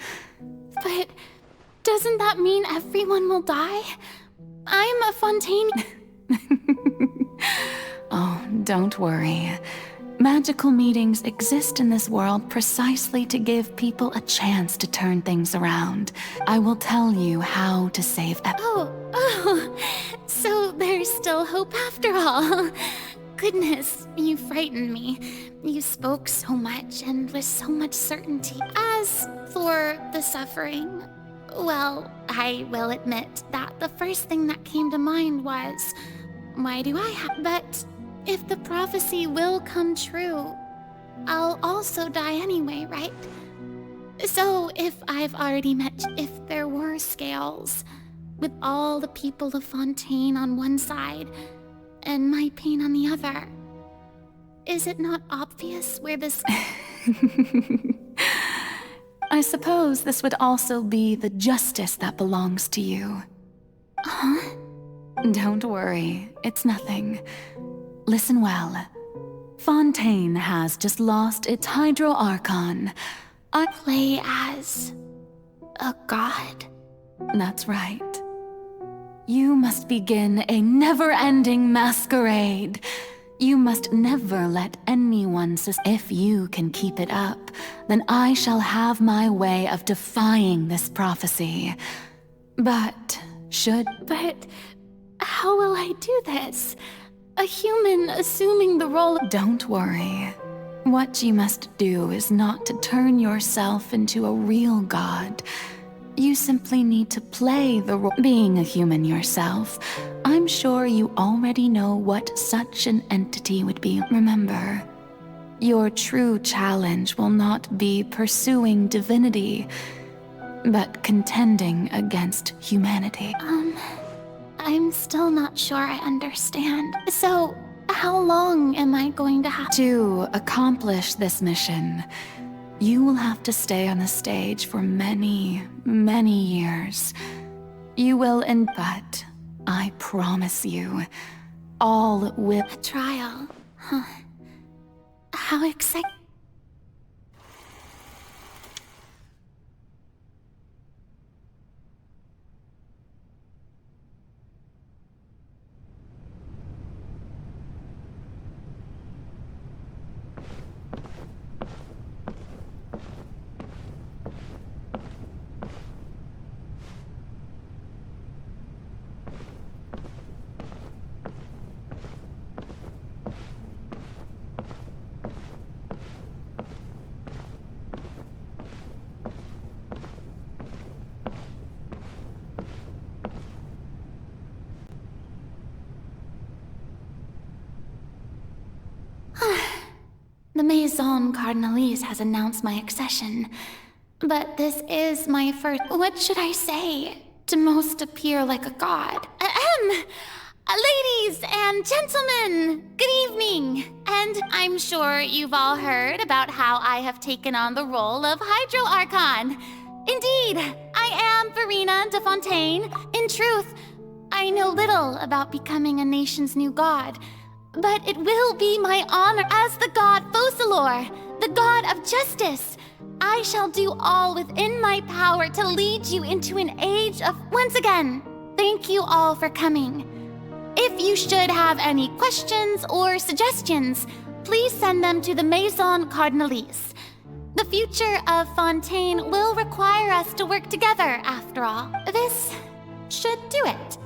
But doesn't that mean everyone will die? I'm a Fontaine... Oh, don't worry. Magical meetings exist in this world precisely to give people a chance to turn things around. I will tell you how to save Oh, so there's still hope after all. Goodness, you frightened me. You spoke so much and with so much certainty. As for the suffering, well, I will admit that the first thing that came to mind was, why do I have... But if the prophecy will come true, I'll also die anyway, right? So if I've already met... If there were scales, with all the people of Fontaine on one side, and my pain on the other, is it not obvious where this... I suppose this would also be the justice that belongs to you. Huh? Don't worry, it's nothing. listen well. Fontaine has just lost its Hydro Archon. I play as a god. That's right. You must begin a never-ending masquerade. You must never let anyone If you can keep it up, then I shall have my way of defying this prophecy. But how will I do this? A human assuming the role of— Don't worry. What you must do is not to turn yourself into a real god. You simply need to play the role. Being a human yourself, I'm sure you already know what such an entity would be. Remember, your true challenge will not be pursuing divinity, but contending against humanity. I'm still not sure I understand. So, how long am I going to have— To accomplish this mission, you will have to stay on the stage for many, many years. You will but I promise you, all will— A trial, huh? How exciting. The Maison Cardinalise has announced my accession, but this is my first— What should I say to most appear like a god? Ladies and gentlemen, good evening! And I'm sure you've all heard about how I have taken on the role of Hydro Archon. Indeed, I am Furina de Fontaine. In truth, I know little about becoming a nation's new god, but it will be my honor as the god Focalor, the god of justice. I shall do all within my power to lead you into an age of— Once again, thank you all for coming. If you should have any questions or suggestions, please send them to the Maison Cardinalise. The future of Fontaine will require us to work together, after all. This should do it.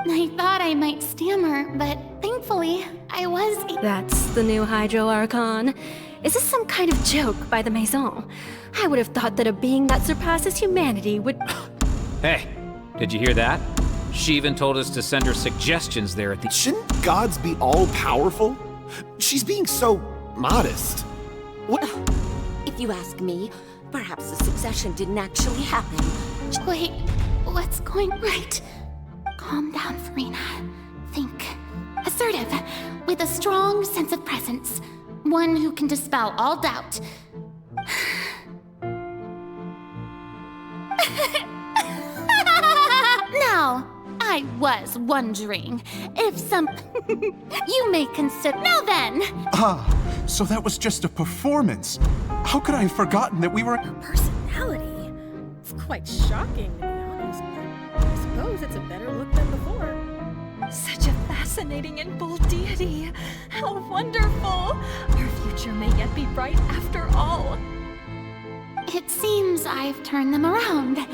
I thought I might stammer, but thankfully, I was— That's the new Hydro Archon. Is this some kind of joke by the Maison? I would have thought that a being that surpasses humanity would— Hey, did you hear that? She even told us to send her suggestions there at the— Shouldn't gods be all-powerful? She's being so modest. What? If you ask me, perhaps the succession didn't actually happen. Wait, what's going right? Calm down, Furina. Think. Assertive, with a strong sense of presence. One who can dispel all doubt. Now, I was wondering if some... You may consider... Now then! So that was just a performance. How could I have forgotten that we were... Personality? It's quite shocking, to be honest, but I suppose it's a better look than before. Such a fascinating and bold deity. How wonderful! Our future may yet be bright after all. It seems I've turned them around.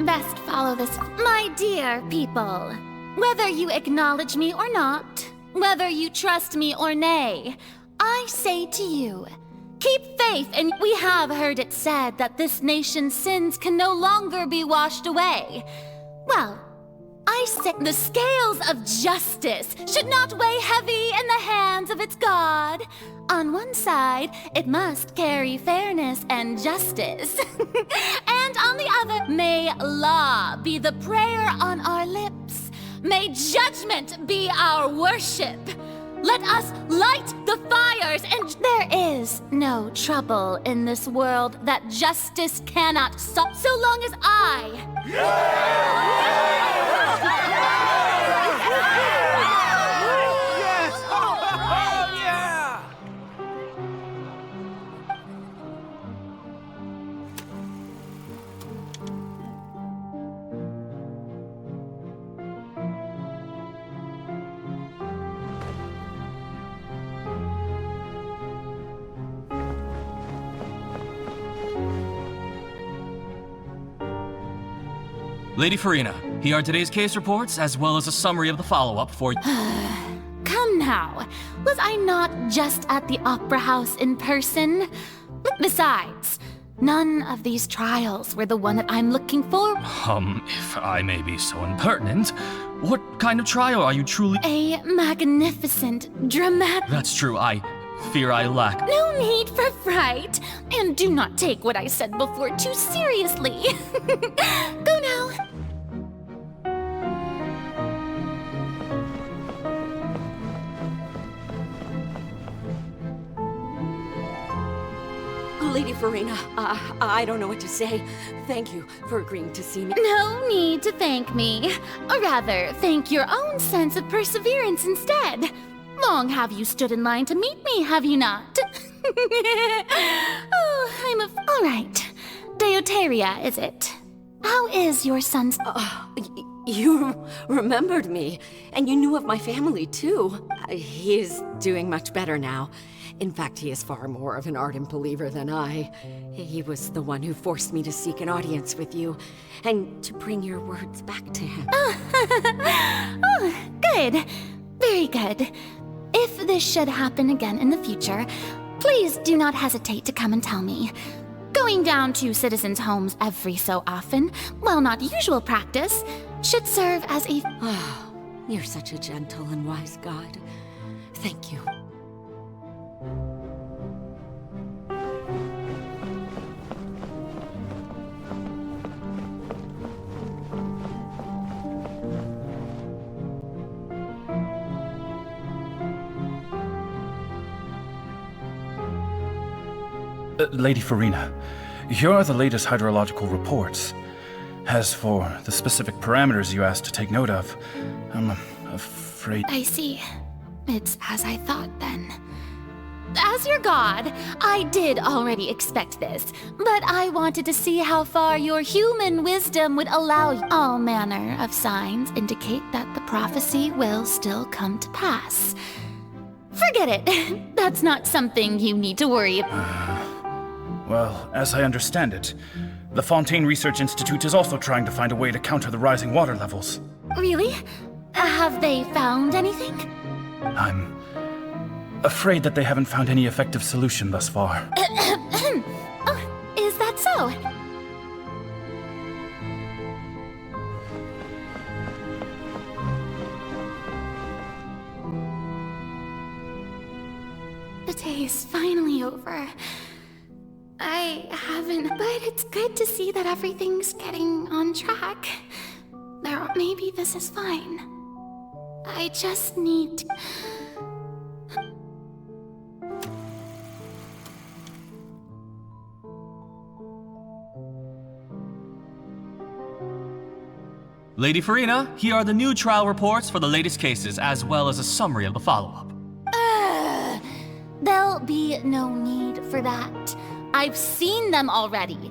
Best follow this. My dear people, whether you acknowledge me or not, whether you trust me or nay, I say to you, keep faith, and we have heard it said that this nation's sins can no longer be washed away. Well, I say the scales of justice should not weigh heavy in the hands of its God. On one side, it must carry fairness and justice. And on the other, may law be the prayer on our lips. May judgment be our worship. Let us light the fires, and there is no trouble in this world that justice cannot solve, so long as Lady Furina, here are today's case reports, as well as a summary of the follow-up for... Come now, was I not just at the Opera House in person? Besides, none of these trials were the one that I'm looking for. If I may be so impertinent, what kind of trial are you truly... A magnificent, dramatic... That's true, I fear I lack... No need for fright, and do not take what I said before too seriously. Go now. Lady Furina, I don't know what to say. Thank you for agreeing to see me. No need to thank me. Or rather, thank your own sense of perseverance instead. Long have you stood in line to meet me, have you not? All right. Deoteria, is it? How is your son's... You remembered me, and you knew of my family, too. He is doing much better now. In fact, he is far more of an ardent believer than I. He was the one who forced me to seek an audience with you, and to bring your words back to him. Oh, good. Very good. If this should happen again in the future, please do not hesitate to come and tell me. Going down to citizens' homes every so often, while not usual practice, should serve as a... Oh, you're such a gentle and wise god. Thank you. Lady Furina, here are the latest hydrological reports. As for the specific parameters you asked to take note of, I'm afraid... I see. It's as I thought, then. As your god, I did already expect this, but I wanted to see how far your human wisdom would allow you. All manner of signs indicate that the prophecy will still come to pass. Forget it. That's not something you need to worry about. Well, as I understand it, the Fontaine Research Institute is also trying to find a way to counter the rising water levels. Really? Have they found anything? I'm afraid that they haven't found any effective solution thus far. Oh, is that so? The day is finally over. I haven't, but it's good to see that everything's getting on track. Maybe this is fine. I just need to... Lady Furina, here are the new trial reports for the latest cases, as well as a summary of the follow-up. There'll be no need for that. I've seen them already.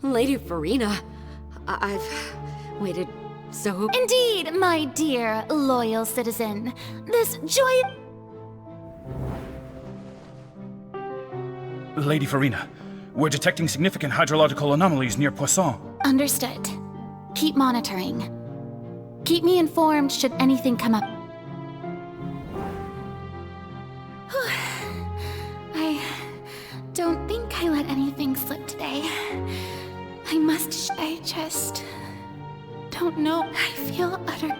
Lady Furina, I've waited so... Indeed, my dear, loyal citizen. This joy... Lady Furina, we're detecting significant hydrological anomalies near Poisson. Understood. Keep monitoring. Keep me informed should anything come up. I don't think I let anything slip today. I just don't know. I feel utter...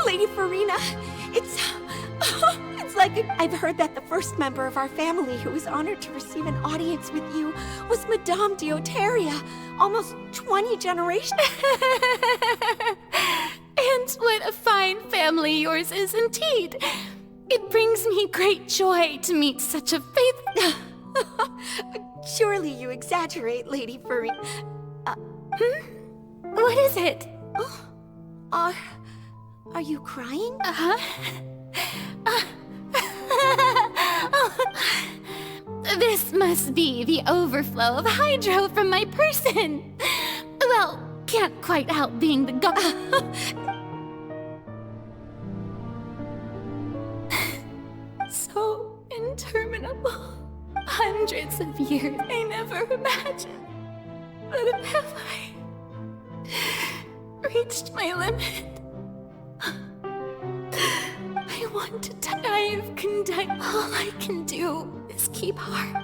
Lady Furina, it's like I've heard that the first member of our family who was honored to receive an audience with you was Madame Deoteria, almost 20 generations. And what a fine family yours is indeed. It brings me great joy to meet such a faith... Surely you exaggerate, Lady Furina. What is it? Are you crying? This must be the overflow of hydro from my person. Well, can't quite help being the So interminable. Hundreds of years. I never imagined that have I reached my limit. I want to die of conduct. All I can do is keep heart.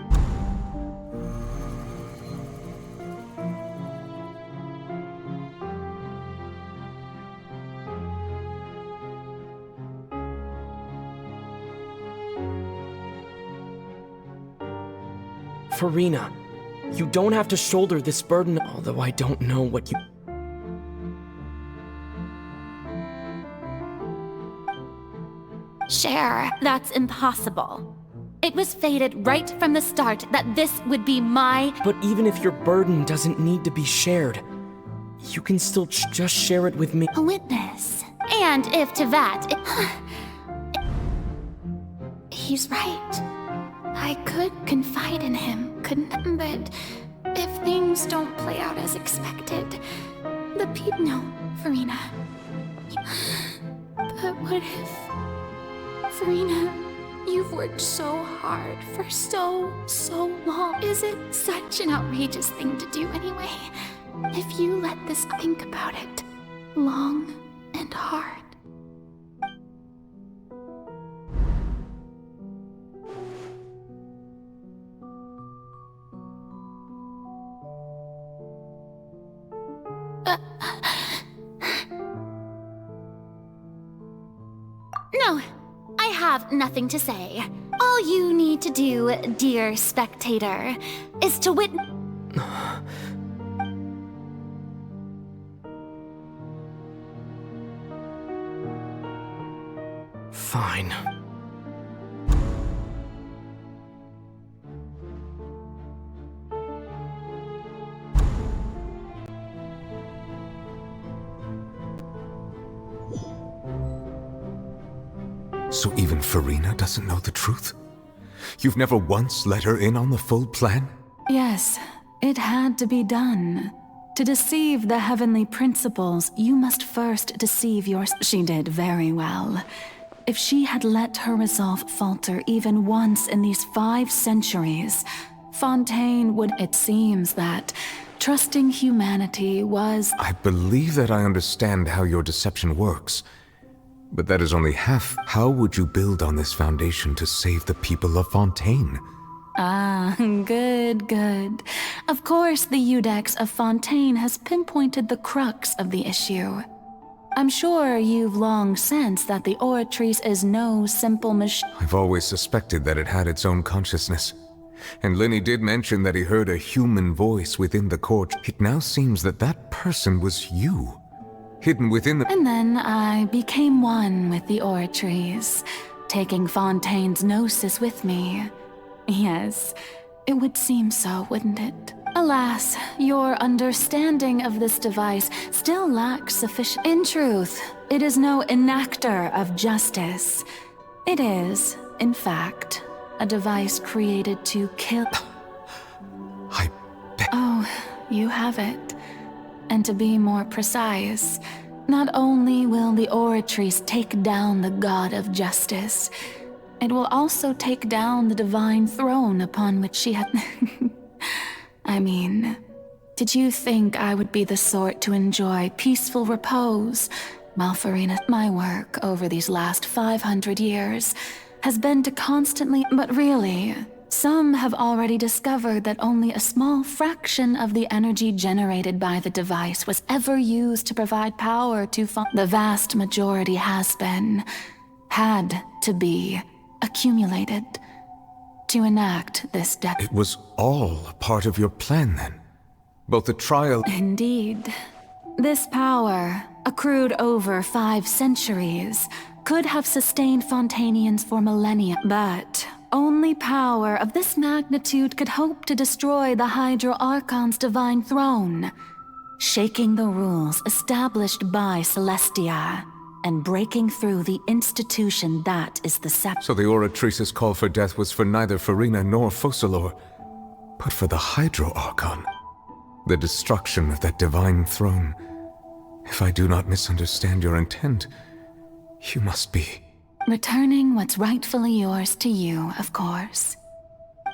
Furina, you don't have to shoulder this burden, although I don't know what you... Share, that's impossible. It was fated right from the start that this would be my... But even if your burden doesn't need to be shared, you can still just share it with me. A witness. And if to that... He's right. I could confide in him, couldn't I? But if things don't play out as expected, the people... No, Furina. But what if... Furina, you've worked so hard for so long. Is it such an outrageous thing to do anyway? If you let this think about it long and hard. No, I have nothing to say. All you need to do, dear spectator, is to witness... Fine. So even Furina doesn't know the truth? You've never once let her in on the full plan? Yes, it had to be done. To deceive the heavenly principles, you must first deceive yours. She did very well. If she had let her resolve falter even once in these 5 centuries, Fontaine would... It seems that trusting humanity was... I believe that I understand how your deception works. But that is only half. How would you build on this foundation to save the people of Fontaine? Ah, good, good. Of course, the Iudex of Fontaine has pinpointed the crux of the issue. I'm sure you've long sensed that the Oratrice is no simple machine. I've always suspected that it had its own consciousness. And Lenny did mention that he heard a human voice within the court. It now seems that that person was you. Hidden within the... And then I became one with the Oratrice, taking Fontaine's gnosis with me. Yes, it would seem so, wouldn't it? Alas, your understanding of this device still lacks sufficient... In truth, it is no enactor of justice. It is, in fact, a device created to kill... Oh, you have it. And to be more precise, not only will the Oratrice take down the God of Justice, it will also take down the divine throne upon which she had... I mean, did you think I would be the sort to enjoy peaceful repose while Furina... My work over these last 500 years has been to constantly... But really... Some have already discovered that only a small fraction of the energy generated by the device was ever used to provide power to the vast majority had to be accumulated to enact this death. It was all a part of your plan then? Both the trial... Indeed. This power, accrued over 5 centuries, could have sustained Fontanians for millennia, but only power of this magnitude could hope to destroy the Hydro Archon's divine throne, shaking the rules established by Celestia, and breaking through the institution that is the scepter. So the Oratrice's call for death was for neither Furina nor Focalor, but for the Hydro Archon. The destruction of that divine throne. If I do not misunderstand your intent, you must be... Returning what's rightfully yours to you, of course.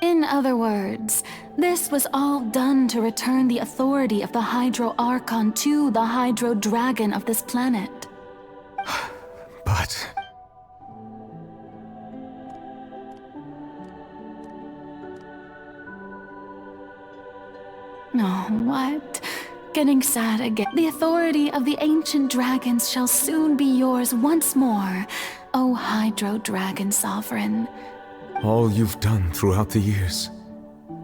In other words, this was all done to return the authority of the Hydro Archon to the Hydro Dragon of this planet. But... Oh, what? Getting sad again. The authority of the ancient dragons shall soon be yours once more, O Hydro Dragon Sovereign. all you've done throughout the years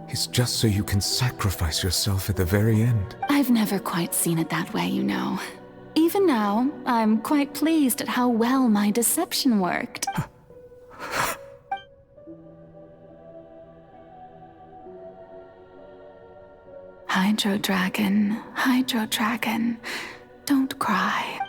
is just so you can sacrifice yourself at the very end. I've never quite seen it that way, you know. Even now, I'm quite pleased at how well my deception worked. Hydro Dragon, don't cry.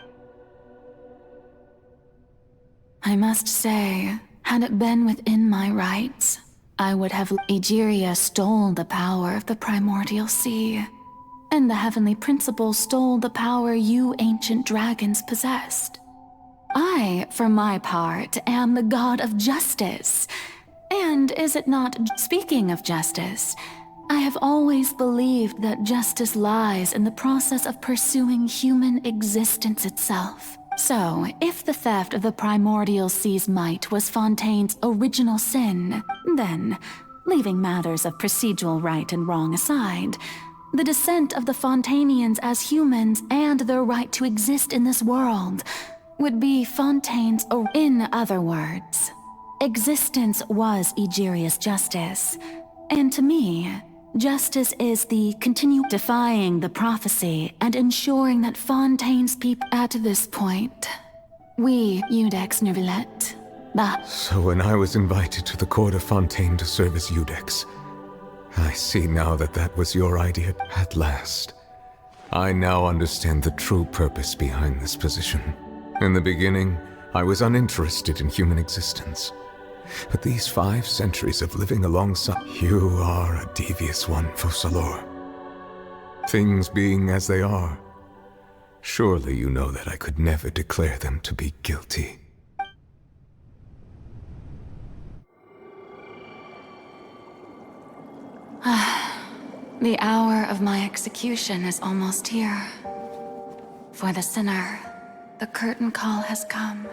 I must say, had it been within my rights, I would have... Egeria stole the power of the primordial sea, and the heavenly principle stole the power you ancient dragons possessed. I, for my part, am the god of justice. And is it not... Speaking of justice, I have always believed that justice lies in the process of pursuing human existence itself. So, if the theft of the primordial sea's might was Fontaine's original sin, then, leaving matters of procedural right and wrong aside, the descent of the Fontanians as humans and their right to exist in this world would be Fontaine's... In other words, existence was Egeria's justice, and to me, justice is the defying the prophecy and ensuring that Fontaine's people... At this point, we, Iudex Nervillet, So when I was invited to the court of Fontaine to serve as Iudex, I see now that that was your idea at last. I now understand the true purpose behind this position. In the beginning, I was uninterested in human existence. But these 5 centuries of living alongside... You are a devious one, Focalor. Things being as they are, surely you know that I could never declare them to be guilty. The hour of my execution is almost here. For the sinner, the curtain call has come.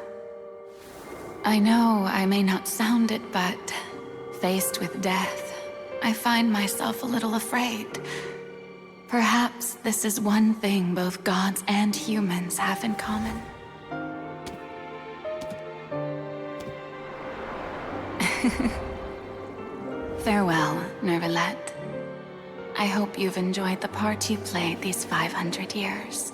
I know I may not sound it, but faced with death, I find myself a little afraid. Perhaps this is one thing both gods and humans have in common. Farewell, Nervillet. I hope you've enjoyed the part you played these 500 years.